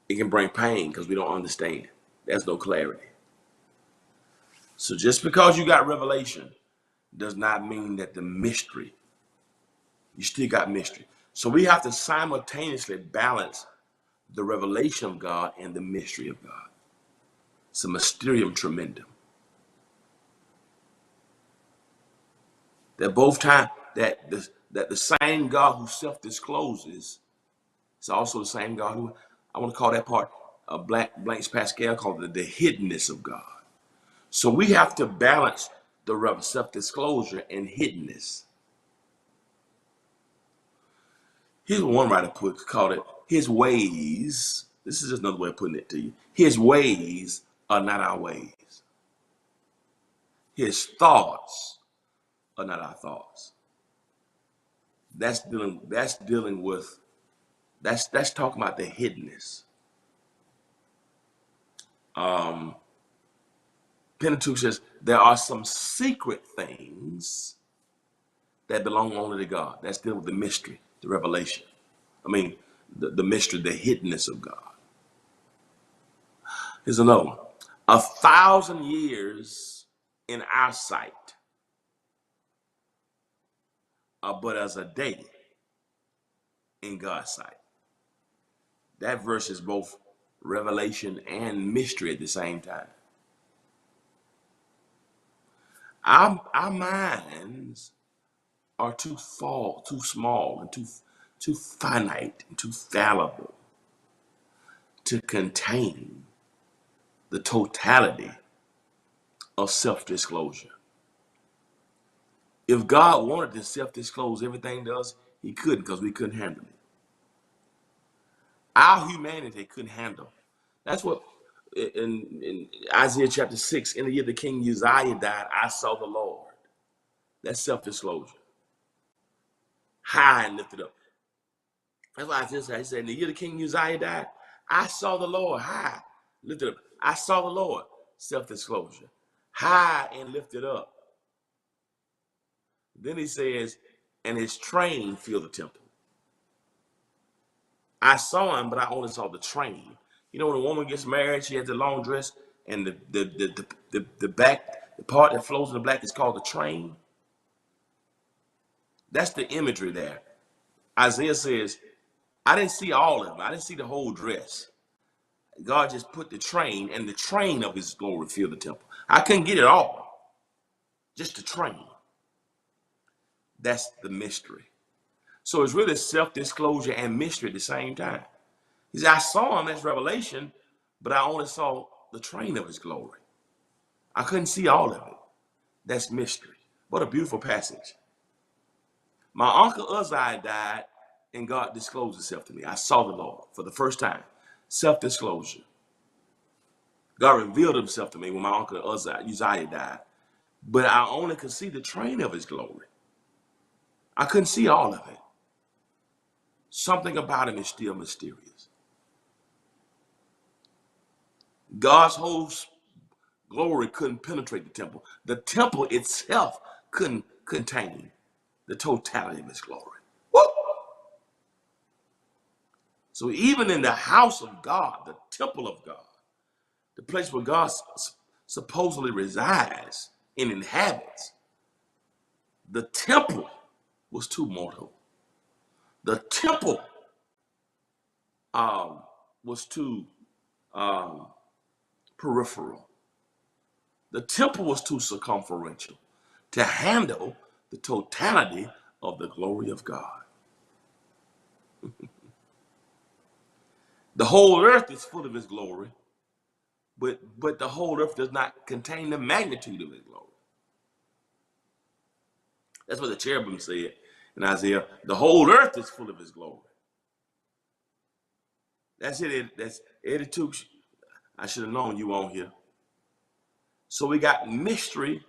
it can bring pain because we don't understand. There's no clarity. So just because you got revelation does not mean that the mystery, you still got mystery. So we have to simultaneously balance the revelation of God and the mystery of God. It's a mysterium tremendum. That both times that the same God who self-discloses is also the same God who, I want to call that part, Blaise Pascal called it the hiddenness of God. So we have to balance the self-disclosure and hiddenness. Here's what one writer called it, his ways. This is just another way of putting it to you. His ways are not our ways. His thoughts are not our thoughts. That's talking about the hiddenness. Pentateuch says there are some secret things that belong only to God. That's dealing with the mystery, the revelation. I mean, the mystery, the hiddenness of God. Here's another one. 1,000 years in our sight are but as a day in God's sight. That verse is both revelation and mystery at the same time. Our minds are too small, and too finite, and too fallible to contain the totality of self-disclosure. If God wanted to self-disclose everything to us, he couldn't, because we couldn't handle it. Our humanity couldn't handle. That's what in Isaiah chapter 6, in the year the king Uzziah died, I saw the Lord. That's self-disclosure. High and lifted up. That's why Isaiah said, he said, in the year the king Uzziah died, I saw the Lord high, lifted up. I saw the Lord, self-disclosure. High and lifted up. Then he says, and his train filled the temple. I saw him, but I only saw the train. You know, when a woman gets married, she has the long dress, and the back, the part that flows in the back is called the train. That's the imagery there. Isaiah says, I didn't see all of them. I didn't see the whole dress. God just put the train, and the train of his glory filled the temple. I couldn't get it all. Just the train. That's the mystery. So it's really self-disclosure and mystery at the same time. He said, I saw him, that's revelation, but I only saw the train of his glory. I couldn't see all of it. That's mystery. What a beautiful passage. My uncle Uzziah died, and God disclosed himself to me. I saw the Lord for the first time. Self-disclosure. God revealed himself to me when my uncle Uzziah died, but I only could see the train of his glory. I couldn't see all of it. Something about him is still mysterious. God's whole glory couldn't penetrate the temple. The temple itself couldn't contain the totality of his glory. Woo! So even in the house of God, the temple of God, the place where God supposedly resides and inhabits, the temple was too mortal. The temple was too peripheral. The temple was too circumferential to handle the totality of the glory of God. The whole earth is full of his glory, but the whole earth does not contain the magnitude of his glory. That's what the cherubim said in Isaiah. The whole earth is full of his glory. That's it. That's Eddie Tooks. I should have known you on here. So we got mystery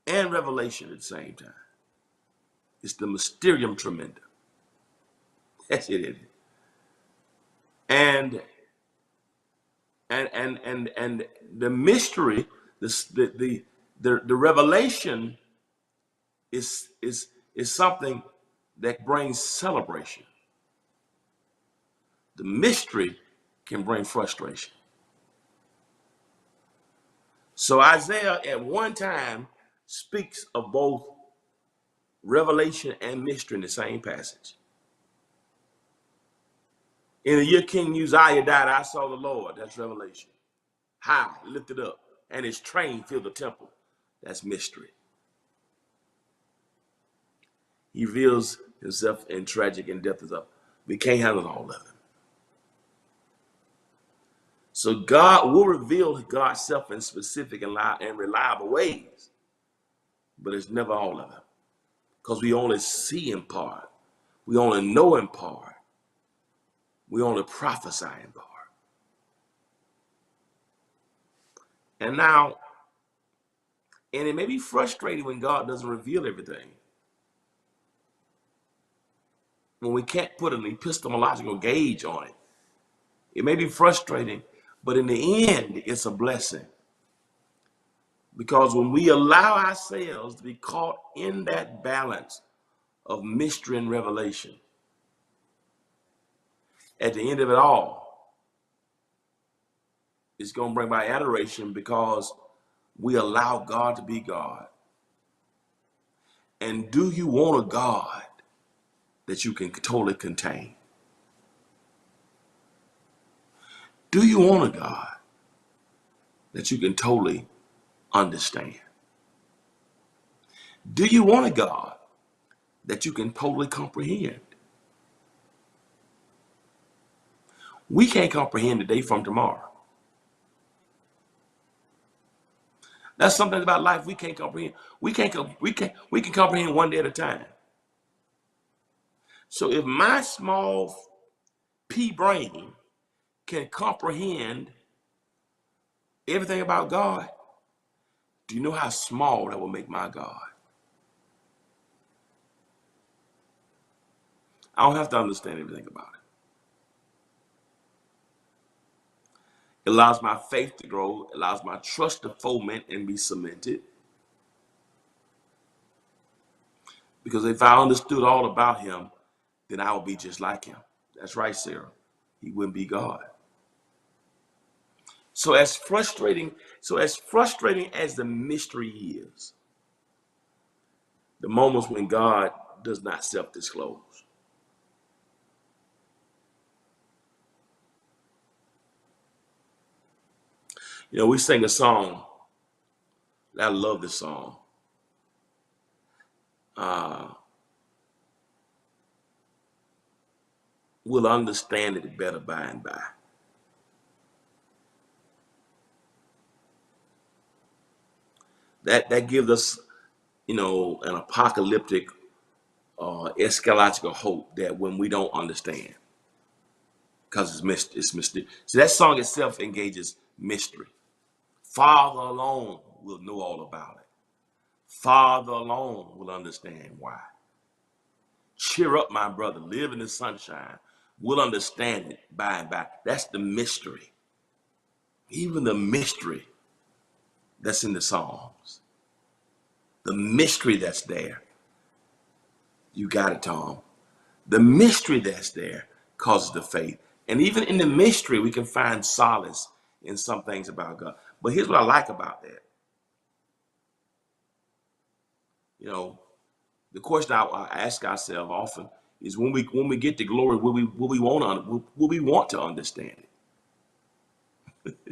and revelation at the same time. It's the mysterium tremendum. That's it, Eddie. And the mystery, the revelation is something that brings celebration. The mystery can bring frustration. So Isaiah at one time speaks of both revelation and mystery in the same passage. In the year King Uzziah died, I saw the Lord. That's revelation. High, lifted up, and his train filled the temple. That's mystery. He reveals himself in tragic and death is up. We can't handle all of it. So God will reveal God's self in specific and reliable ways, but it's never all of it, because we only see in part. We only know in part. We only prophesy in part. And now, and it may be frustrating when God doesn't reveal everything. When we can't put an epistemological gauge on it. It may be frustrating, but in the end, it's a blessing. Because when we allow ourselves to be caught in that balance of mystery and revelation, at the end of it all, It's going to bring by adoration because we allow God to be God. And do you want a God that you can totally contain? Do you want a God that you can totally understand? Do you want a God that you can totally comprehend? We can't comprehend the day from tomorrow. That's something about life we can't comprehend. We can comprehend one day at a time. So if my small pea brain can comprehend everything about God, do you know how small that will make my God? I don't have to understand everything about it. It allows my faith to grow, it allows my trust to foment and be cemented. Because if I understood all about him, then I would be just like him. That's right, Sarah. He wouldn't be God. So as frustrating as the mystery is, the moments when God does not self-disclose. You know, we sing a song. I love this song. We'll understand it better by and by. That gives us, you know, an apocalyptic, eschatological hope that when we don't understand, because it's mystery. So that song itself engages mystery. Father alone will know all about it. Father alone will understand why. Cheer up, my brother. Live in the sunshine. We'll understand it by and by. That's the mystery. Even the mystery that's in the Psalms. The mystery that's there. You got it, Tom. The mystery that's there causes the faith. And even in the mystery, we can find solace in some things about God. But here's what I like about that. You know, the question I ask ourselves often is when we get to glory, will we want to understand it?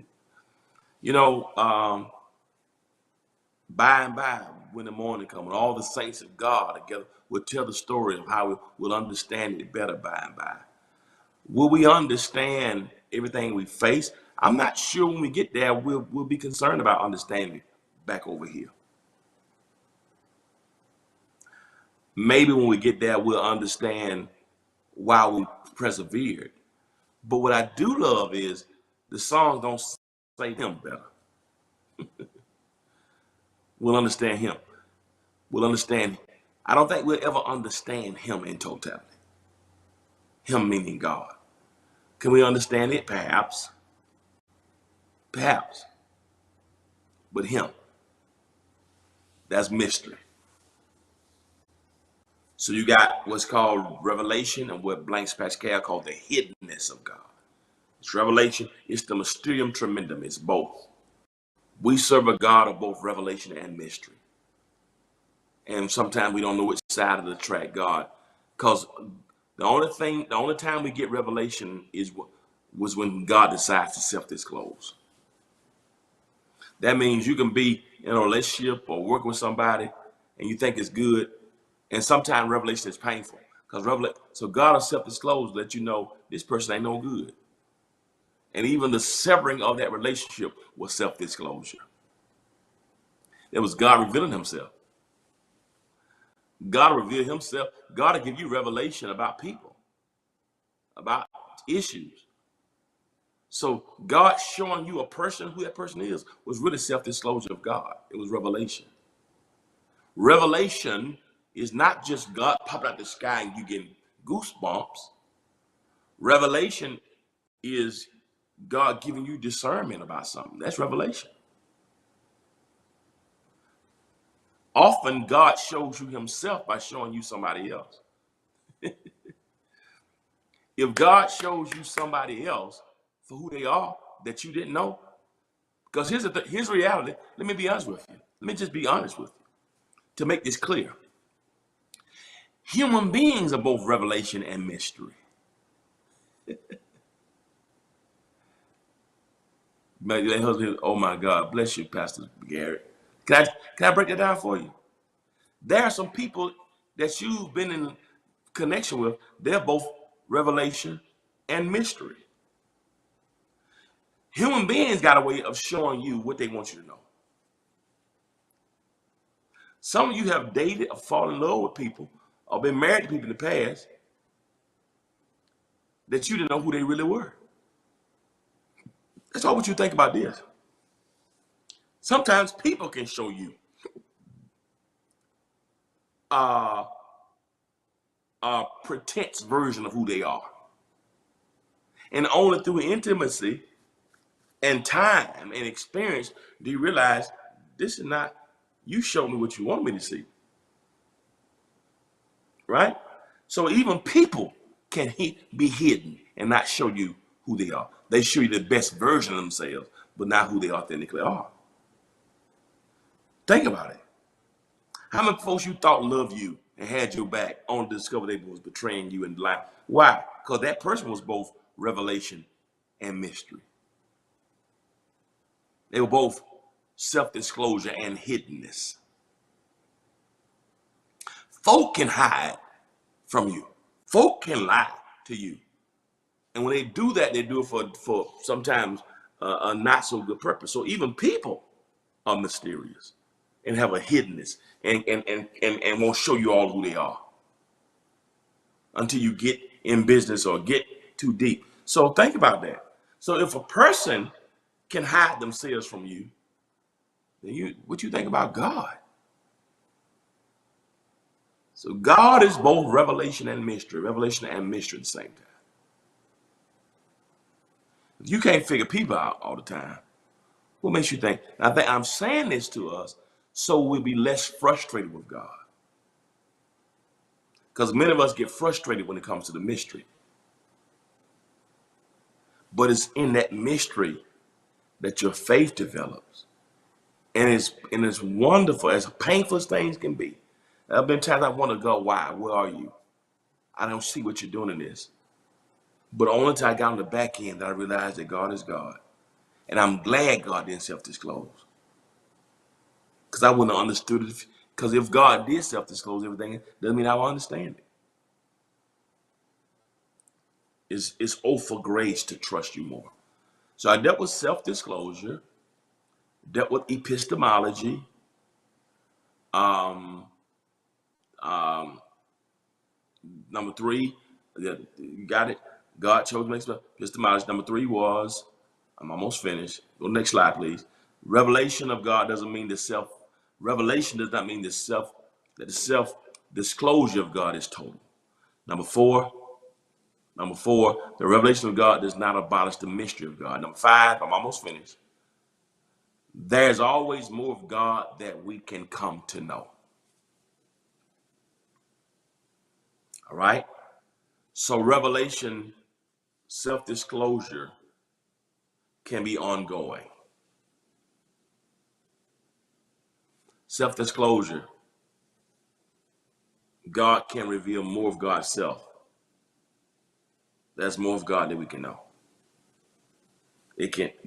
You know, by and by, when the morning comes, all the saints of God together will tell the story of how we'll understand it better by and by. Will we understand everything we face? I'm not sure when we get there, we'll be concerned about understanding back over here. Maybe when we get there, we'll understand why we persevered. But what I do love is the songs don't say him better. We'll understand him. We'll understand. I don't think we'll ever understand him in totality. Him meaning God. Can we understand it? Perhaps. Perhaps. But him, that's mystery. So you got what's called revelation and what Blaise Pascal called the hiddenness of God. It's revelation, it's the mysterium tremendum, it's both. We serve a God of both revelation and mystery. And sometimes we don't know which side of the track God, because the only time we get revelation was when God decides to self-disclose. That means you can be in a relationship or working with somebody and you think it's good, and sometimes revelation is painful. So God will self-disclose, let you know this person ain't no good. And even the severing of that relationship was self-disclosure. It was God revealing himself. God will reveal himself. God will give you revelation about people, about issues. So God showing you a person, who that person is, was really self-disclosure of God. It was revelation. Revelation is not just God popping out the sky and you getting goosebumps. Revelation is God giving you discernment about something. That's revelation. Often God shows you himself by showing you somebody else. If God shows you somebody else for who they are that you didn't know, Because here's reality. Let me be honest with you. Let me just be honest with you to make this clear. Human beings are both revelation and mystery. Oh my God, bless you, Pastor Garrett. Can I break that down for you? There are some people that you've been in connection with. They're both revelation and mystery. Human beings got a way of showing you what they want you to know. Some of you have dated or fallen in love with people or been married to people in the past that you didn't know who they really were. That's all what you think about this. Sometimes people can show you a pretense version of who they are. And only through intimacy and time and experience do you realize this is not, you show me what you want me to see. Right? So even people can be hidden and not show you who they are. They show you the best version of themselves, but not who they authentically are. Think about it. How many folks you thought loved you and had your back only to discover they was betraying you and lying? Why? Because that person was both revelation and mystery. They were both self-disclosure and hiddenness. Folk can hide from you. Folk can lie to you. And when they do that, they do it for sometimes a not so good purpose. So even people are mysterious and have a hiddenness and won't show you all who they are until you get in business or get too deep. So think about that. So if a person can hide themselves from you, then what you think about God? So God is both revelation and mystery at the same time. If you can't figure people out all the time, what makes you think? I'm saying this to us so we'll be less frustrated with God. Because many of us get frustrated when it comes to the mystery. But it's in that mystery that your faith develops. And it's wonderful, as painful as things can be. There have been times I wonder, God, why? Where are you? I don't see what you're doing in this. But only until I got on the back end that I realized that God is God. And I'm glad God didn't self-disclose. Because I wouldn't have understood it. Because if God did self-disclose everything, it doesn't mean I will understand it. It's for grace to trust you more. So I dealt with self-disclosure, dealt with epistemology, number 3, you got it. God chose me. Epistemology. Number 3 was, I'm almost finished. Go next slide, please. Revelation of God doesn't mean revelation does not mean that the self-disclosure of God is total. Number four, the revelation of God does not abolish the mystery of God. Number 5, I'm almost finished. There's always more of God that we can come to know. All right? So revelation, self-disclosure can be ongoing. Self-disclosure, God can reveal more of God's self. There's more of God that we can know.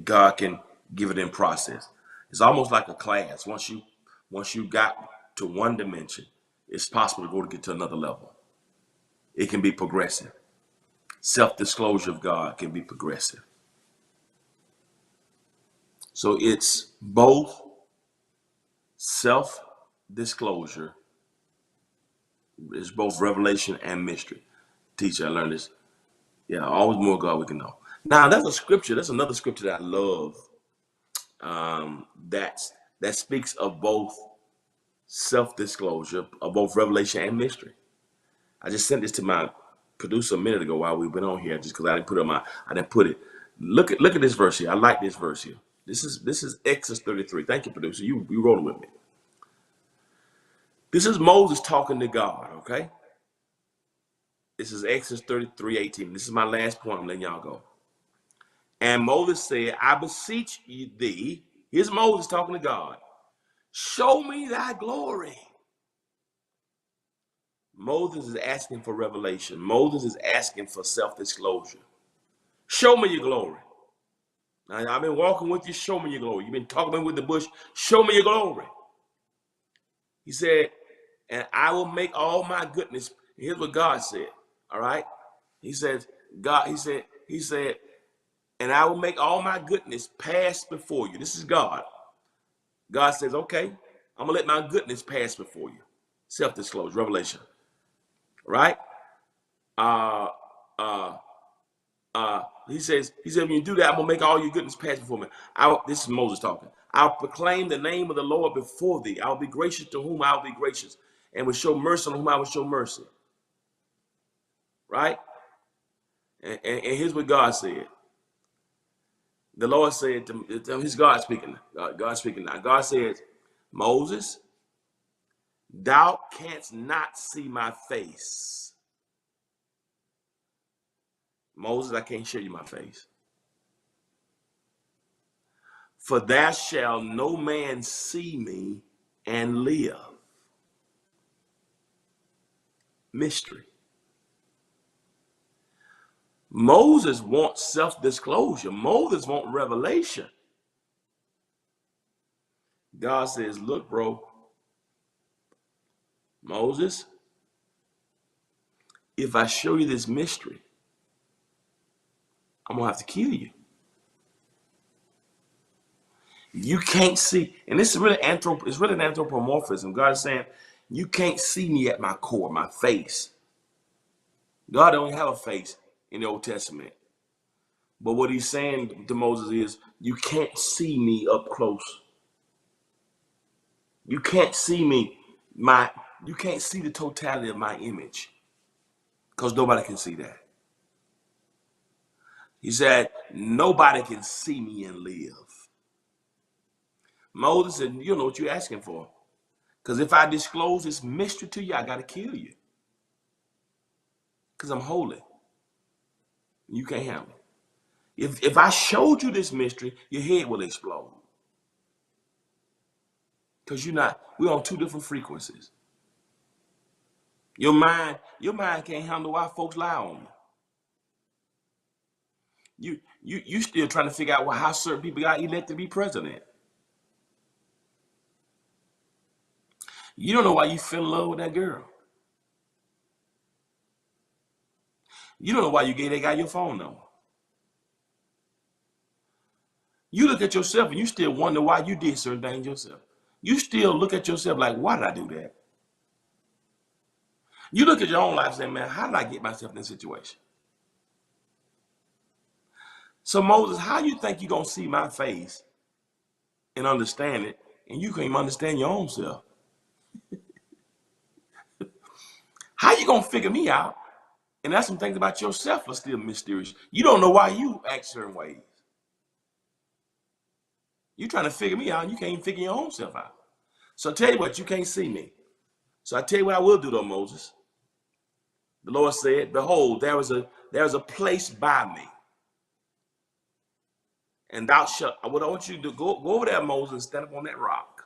God can give it in process. It's almost like a class. Once you got to one dimension, it's possible to get to another level. It can be progressive. Self-disclosure of God can be progressive. So it's both self-disclosure, it's both revelation and mystery. Teacher, I learned this. Yeah, always more God we can know. Now, that's another scripture that I love, that speaks of both self-disclosure, of both revelation and mystery. I just sent this to my producer a minute ago while we've been on here, just because I didn't put it. Look at this verse here. I like this verse here. This is Exodus 33. Thank you, producer. You rolling with me. This is Moses talking to God, okay? This is Exodus 33:18. This is my last point. I'm letting y'all go. And Moses said, I beseech thee, Here's Moses talking to God. Show me thy glory. Moses is asking for revelation. Moses is asking for self-disclosure. Show me your glory. Now, I've been walking with you. Show me your glory. You've been talking with the bush. Show me your glory. He said, and I will make all my goodness. Here's what God said. All right. He says, he said, and I will make all my goodness pass before you. This is God. God says, okay, I'm gonna let my goodness pass before you. Self-disclosure, revelation. Right? He says, when you do that, I'm gonna make all your goodness pass before me. This is Moses talking. I'll proclaim the name of the Lord before thee. I'll be gracious to whom I'll be gracious, and will show mercy on whom I will show mercy. Right? And here's what God said. The Lord said to his God speaking. God speaking now. God says, Moses, thou canst not see my face. Moses, I can't show you my face. For there shall no man see me and live. Mystery. Moses wants self-disclosure. Moses wants revelation. God says, look, bro, Moses, if I show you this mystery, I'm going to have to kill you. You can't see, and this is really it's really an anthropomorphism. God is saying, you can't see me at my core, my face. God don't have a face in the Old Testament. But what he's saying to Moses is, you can't see me up close. You can't see me, you can't see the totality of my image, because nobody can see that. He said, nobody can see me and live. Moses said, you don't know what you're asking for. Because if I disclose this mystery to you, I got to kill you. Because I'm holy. You can't handle it. If I showed you this mystery, your head will explode. Because we're on two different frequencies. Your mind can't handle why folks lie on you. You still trying to figure out how certain people got elected to be president. You don't know why you fell in love with that girl. You don't know why you gave that guy your phone number. You look at yourself and you still wonder why you did certain things yourself. You still look at yourself like, why did I do that? You look at your own life and say, man, how did I get myself in this situation? So Moses, how you think you're going to see my face and understand it, and you can't even understand your own self? How you going to figure me out? And that's some things about yourself are still mysterious. You don't know why you act certain ways. You're trying to figure me out, and you can't even figure your own self out. So I tell you what, you can't see me. So I tell you what I will do though, Moses. The Lord said, behold, there is a place by me. And thou shalt, what I want you to do, go over there, Moses, and stand up on that rock.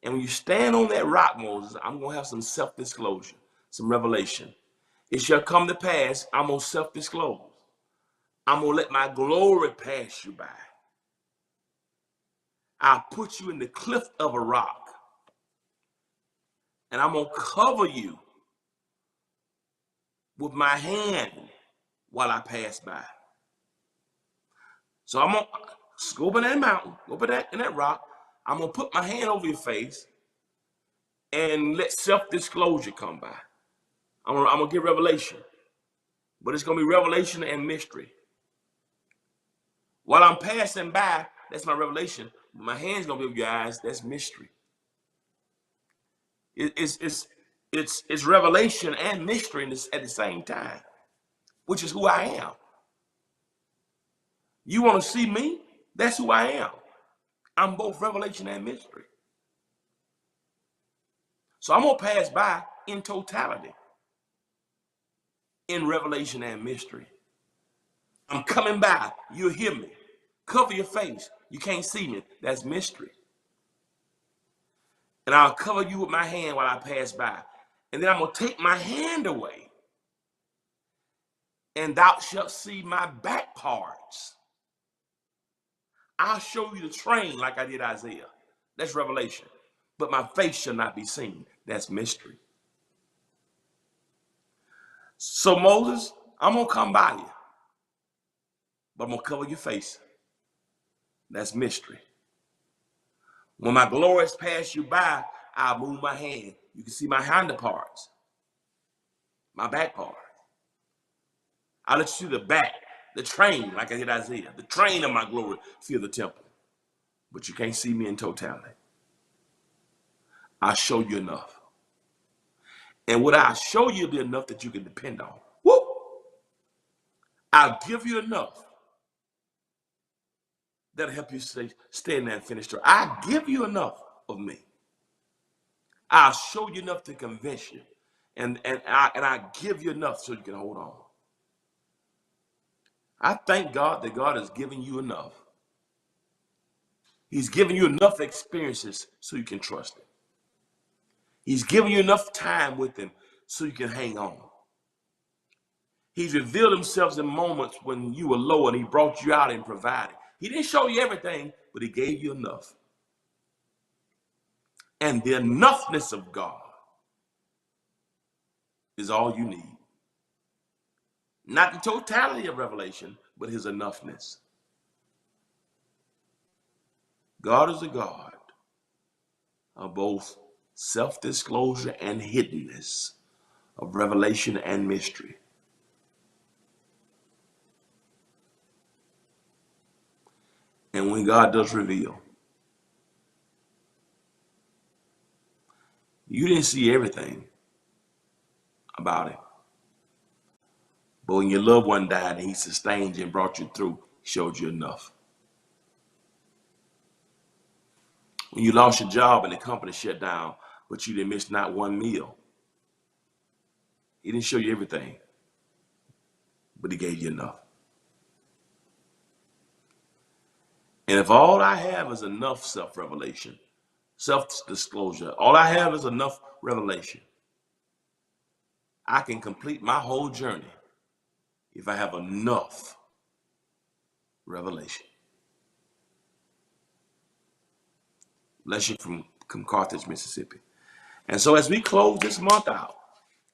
And when you stand on that rock, Moses, I'm going to have some self-disclosure, some revelation. It shall come to pass, I'm going to self-disclose. I'm going to let my glory pass you by. I'll put you in the cliff of a rock. And I'm going to cover you with my hand while I pass by. So I'm going to go up in that mountain, go up in that rock. I'm going to put my hand over your face and let self-disclosure come by. I'm going to give revelation. But it's going to be revelation and mystery. While I'm passing by, that's my revelation. My hand's going to be over your eyes. That's mystery. It's revelation and mystery at the same time, which is who I am. You want to see me? That's who I am. I'm both revelation and mystery. So I'm going to pass by in totality, in revelation and mystery. I'm coming by. You'll hear me. Cover your face. You can't see me. That's mystery. And I'll cover you with my hand while I pass by. And then I'm going to take my hand away, and thou shalt see my back parts. I'll show you the train like I did Isaiah. That's revelation. But my face shall not be seen. That's mystery. So Moses, I'm going to come by you, but I'm going to cover your face. That's mystery. When my glories pass you by, I'll move my hand. You can see my hinder parts, my back part. I'll let you see the back, the train, like I did Isaiah. The train of my glory fill the temple. But you can't see me in totality. I'll show you enough. And what I'll show you will be enough that you can depend on. Woo! I'll give you enough that'll help you stay in there and finish. I'll give you enough of me. I'll show you enough to convince you. And I give you enough so you can hold on. I thank God that God has given you enough. He's given you enough experiences so you can trust him. He's given you enough time with him so you can hang on. He's revealed himself in moments when you were low and he brought you out and provided. He didn't show you everything, but he gave you enough. And the enoughness of God is all you need. Not the totality of revelation, but his enoughness. God is a God of both self-disclosure and hiddenness, of revelation and mystery. And when God does reveal, you didn't see everything about him. But when your loved one died and he sustained you and brought you through, he showed you enough. When you lost your job and the company shut down, but you didn't miss not one meal, he didn't show you everything, but he gave you enough. And if all I have is enough self-revelation, self-disclosure, all I have is enough revelation, I can complete my whole journey if I have enough revelation. Bless you from Carthage, Mississippi. And so as we close this month out,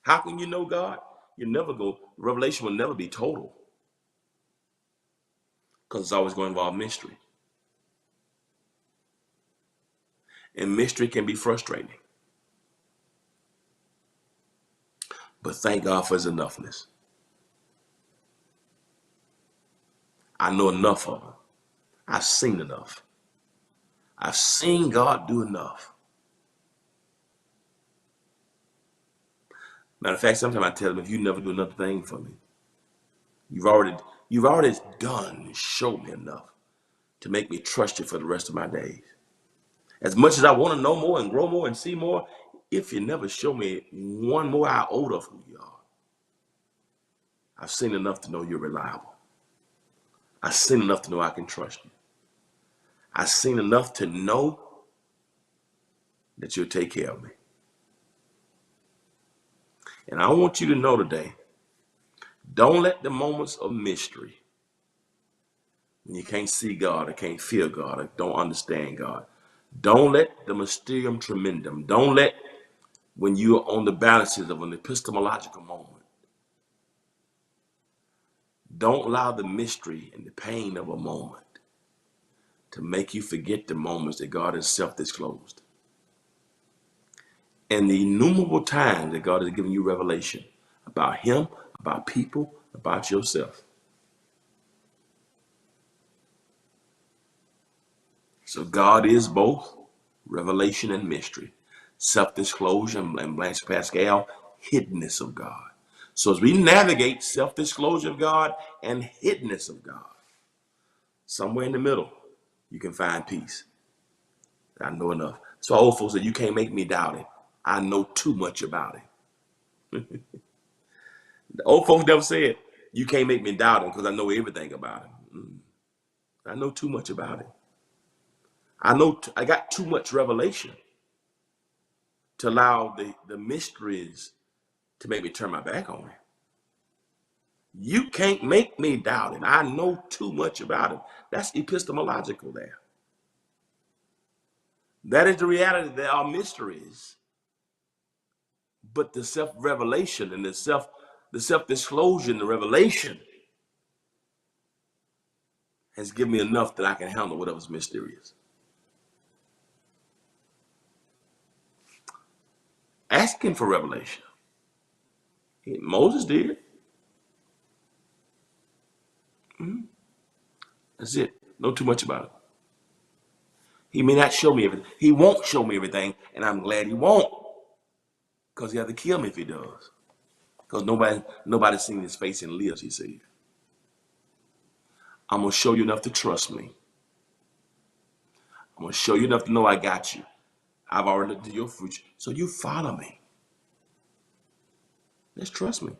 how can you know God? You never go, revelation will never be total, because it's always going to involve mystery. And mystery can be frustrating. But thank God for his enoughness. I know enough of him. I've seen enough. I've seen God do enough. Matter of fact, sometimes I tell him, if you never do another thing for me, you've already done and showed me enough to make me trust you for the rest of my days. As much as I want to know more and grow more and see more, if you never show me one more iota of who you are, I've seen enough to know you're reliable. I've seen enough to know I can trust you. I've seen enough to know that you'll take care of me. And I want you to know today, don't let the moments of mystery, when you can't see God or can't feel God or don't understand God, don't let the mysterium tremendum, don't let when you are on the balances of an epistemological moment, don't allow the mystery and the pain of a moment to make you forget the moments that God has self-disclosed. And the innumerable times that God has given you revelation about him, about people, about yourself. So God is both revelation and mystery, self-disclosure, and Blanche Pascal, hiddenness of God. So as we navigate self-disclosure of God and hiddenness of God, somewhere in the middle, you can find peace. I know enough. So old folks said, you can't make me doubt it. I know too much about him. The old folks never said, you can't make me doubt him because I know everything about him. I know too much about him. I got too much revelation to allow the mysteries to make me turn my back on him. You can't make me doubt him. I know too much about him. That's epistemological there. That is the reality. There are mysteries, but the self-revelation and the self-disclosure and the revelation has given me enough that I can handle whatever's mysterious. Asking for revelation. Moses did. That's it. Know too much about it. He may not show me everything. He won't show me everything, and I'm glad he won't, because he have to kill me if he does. Because nobody's seen his face and lives, he said. I'm going to show you enough to trust me. I'm going to show you enough to know I got you. I've already looked at your future. So you follow me. Just trust me.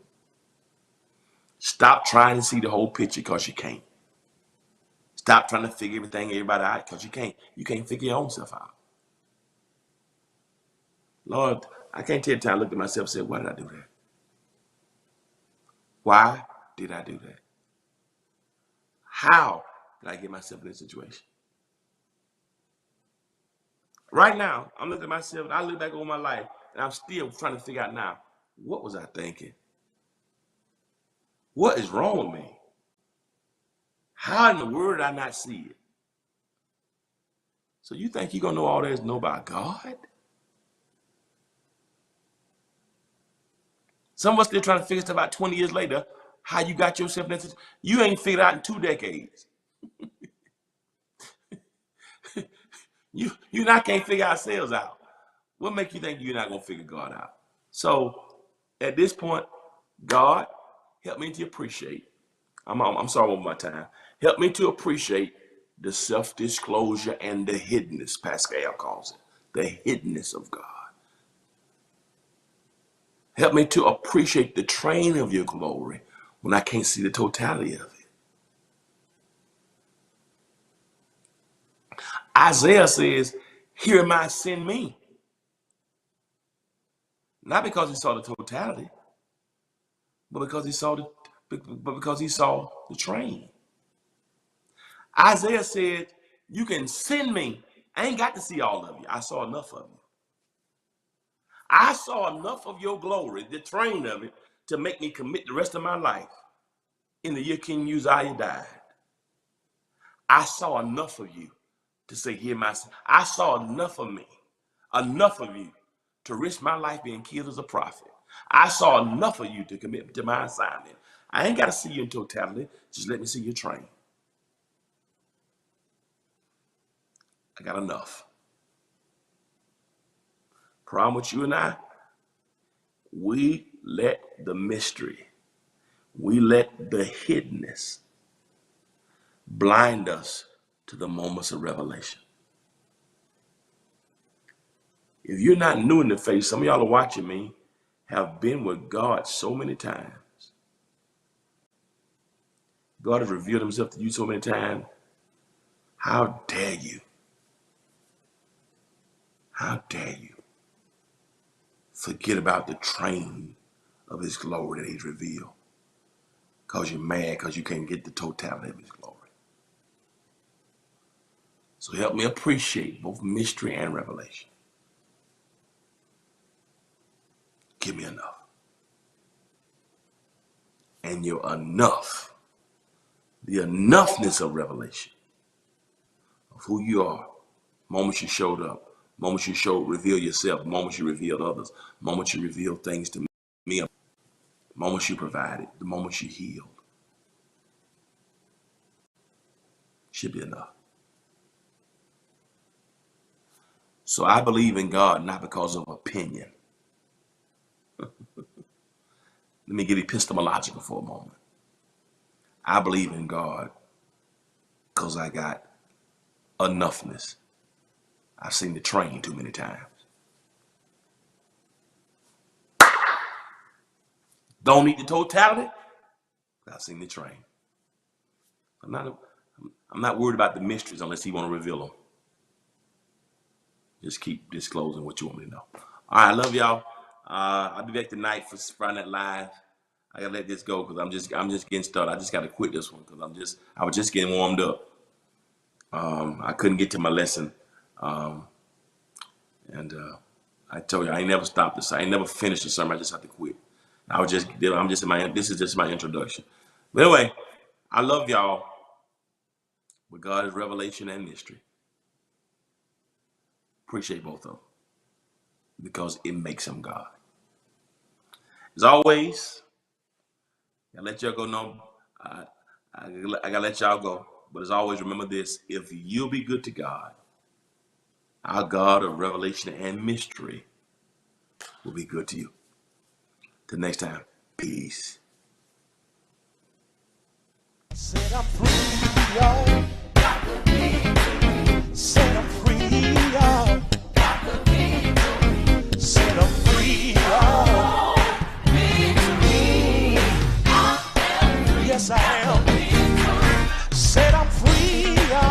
Stop trying to see the whole picture because you can't. Stop trying to figure everybody out because you can't. You can't figure your own self out. Lord, I can't tell the time I looked at myself and said, why did I do that? Why did I do that? How did I get myself in this situation? Right now, I'm looking at myself, and I look back over my life, and I'm still trying to figure out now, what was I thinking? What is wrong with me? How in the world did I not see it? So you think you're going to know all there is to know about God? Some of us still trying to figure stuff out 20 years later, how you got yourself in this. You ain't figured out in 2 decades. You not can't figure ourselves out. What makes you think you're not going to figure God out? So at this point, God, help me to appreciate. I'm sorry one more time. Help me to appreciate the self-disclosure and the hiddenness, Pascal calls it. The hiddenness of God. Help me to appreciate the train of your glory when I can't see the totality of it. Isaiah says, here am I, send me. Not because he saw the totality, but because he saw the train. Isaiah said, you can send me. I ain't got to see all of you. I saw enough of you. I saw enough of your glory, the train of it, to make me commit the rest of my life in the year King Uzziah died. I saw enough of you to say, hear my son. I saw enough of me, enough of you to risk my life being killed as a prophet. I saw enough of you to commit to my assignment. I ain't got to see you in totality. Just let me see your train. I got enough. Problem with you and I, we let the mystery, we let the hiddenness blind us to the moments of revelation. If you're not new in the faith, some of y'all are watching me, have been with God so many times. God has revealed himself to you so many times. How dare you? How dare you forget about the train of his glory that he's revealed? Because you're mad because you can't get the totality of his glory. So help me appreciate both mystery and revelation. Give me enough. And your enough, the enoughness of revelation of who you are, moments you showed up, moments you reveal yourself, moments you revealed others, moments you revealed things to me, moments you provided, the moments you healed. Should be enough. So I believe in God not because of opinion. Let me get epistemological for a moment. I believe in God because I got enoughness. I've seen the train too many times. Don't need the totality. I've seen the train. I'm I'm not worried about the mysteries unless he want to reveal them. Just keep disclosing what you want me to know. All right, I love y'all. I'll be back tonight for Friday Night Live. I gotta let this go because I'm just getting started. I just gotta quit this one because I was just getting warmed up. I couldn't get to my lesson, and I told you I ain't never stopped this. I ain't never finished the sermon. I just have to quit. This is just my introduction. But anyway, I love y'all. But God is revelation and mystery. Appreciate both of them because it makes him God. As always, I let y'all go. I gotta let y'all go. But as always, remember this: if you'll be good to God, our God of revelation and mystery will be good to you. Till next time, peace. Set I'm free, y'all. Set I'm free, y'all. Set I'm free, y'all. Yes, I am. Set I'm free, y'all.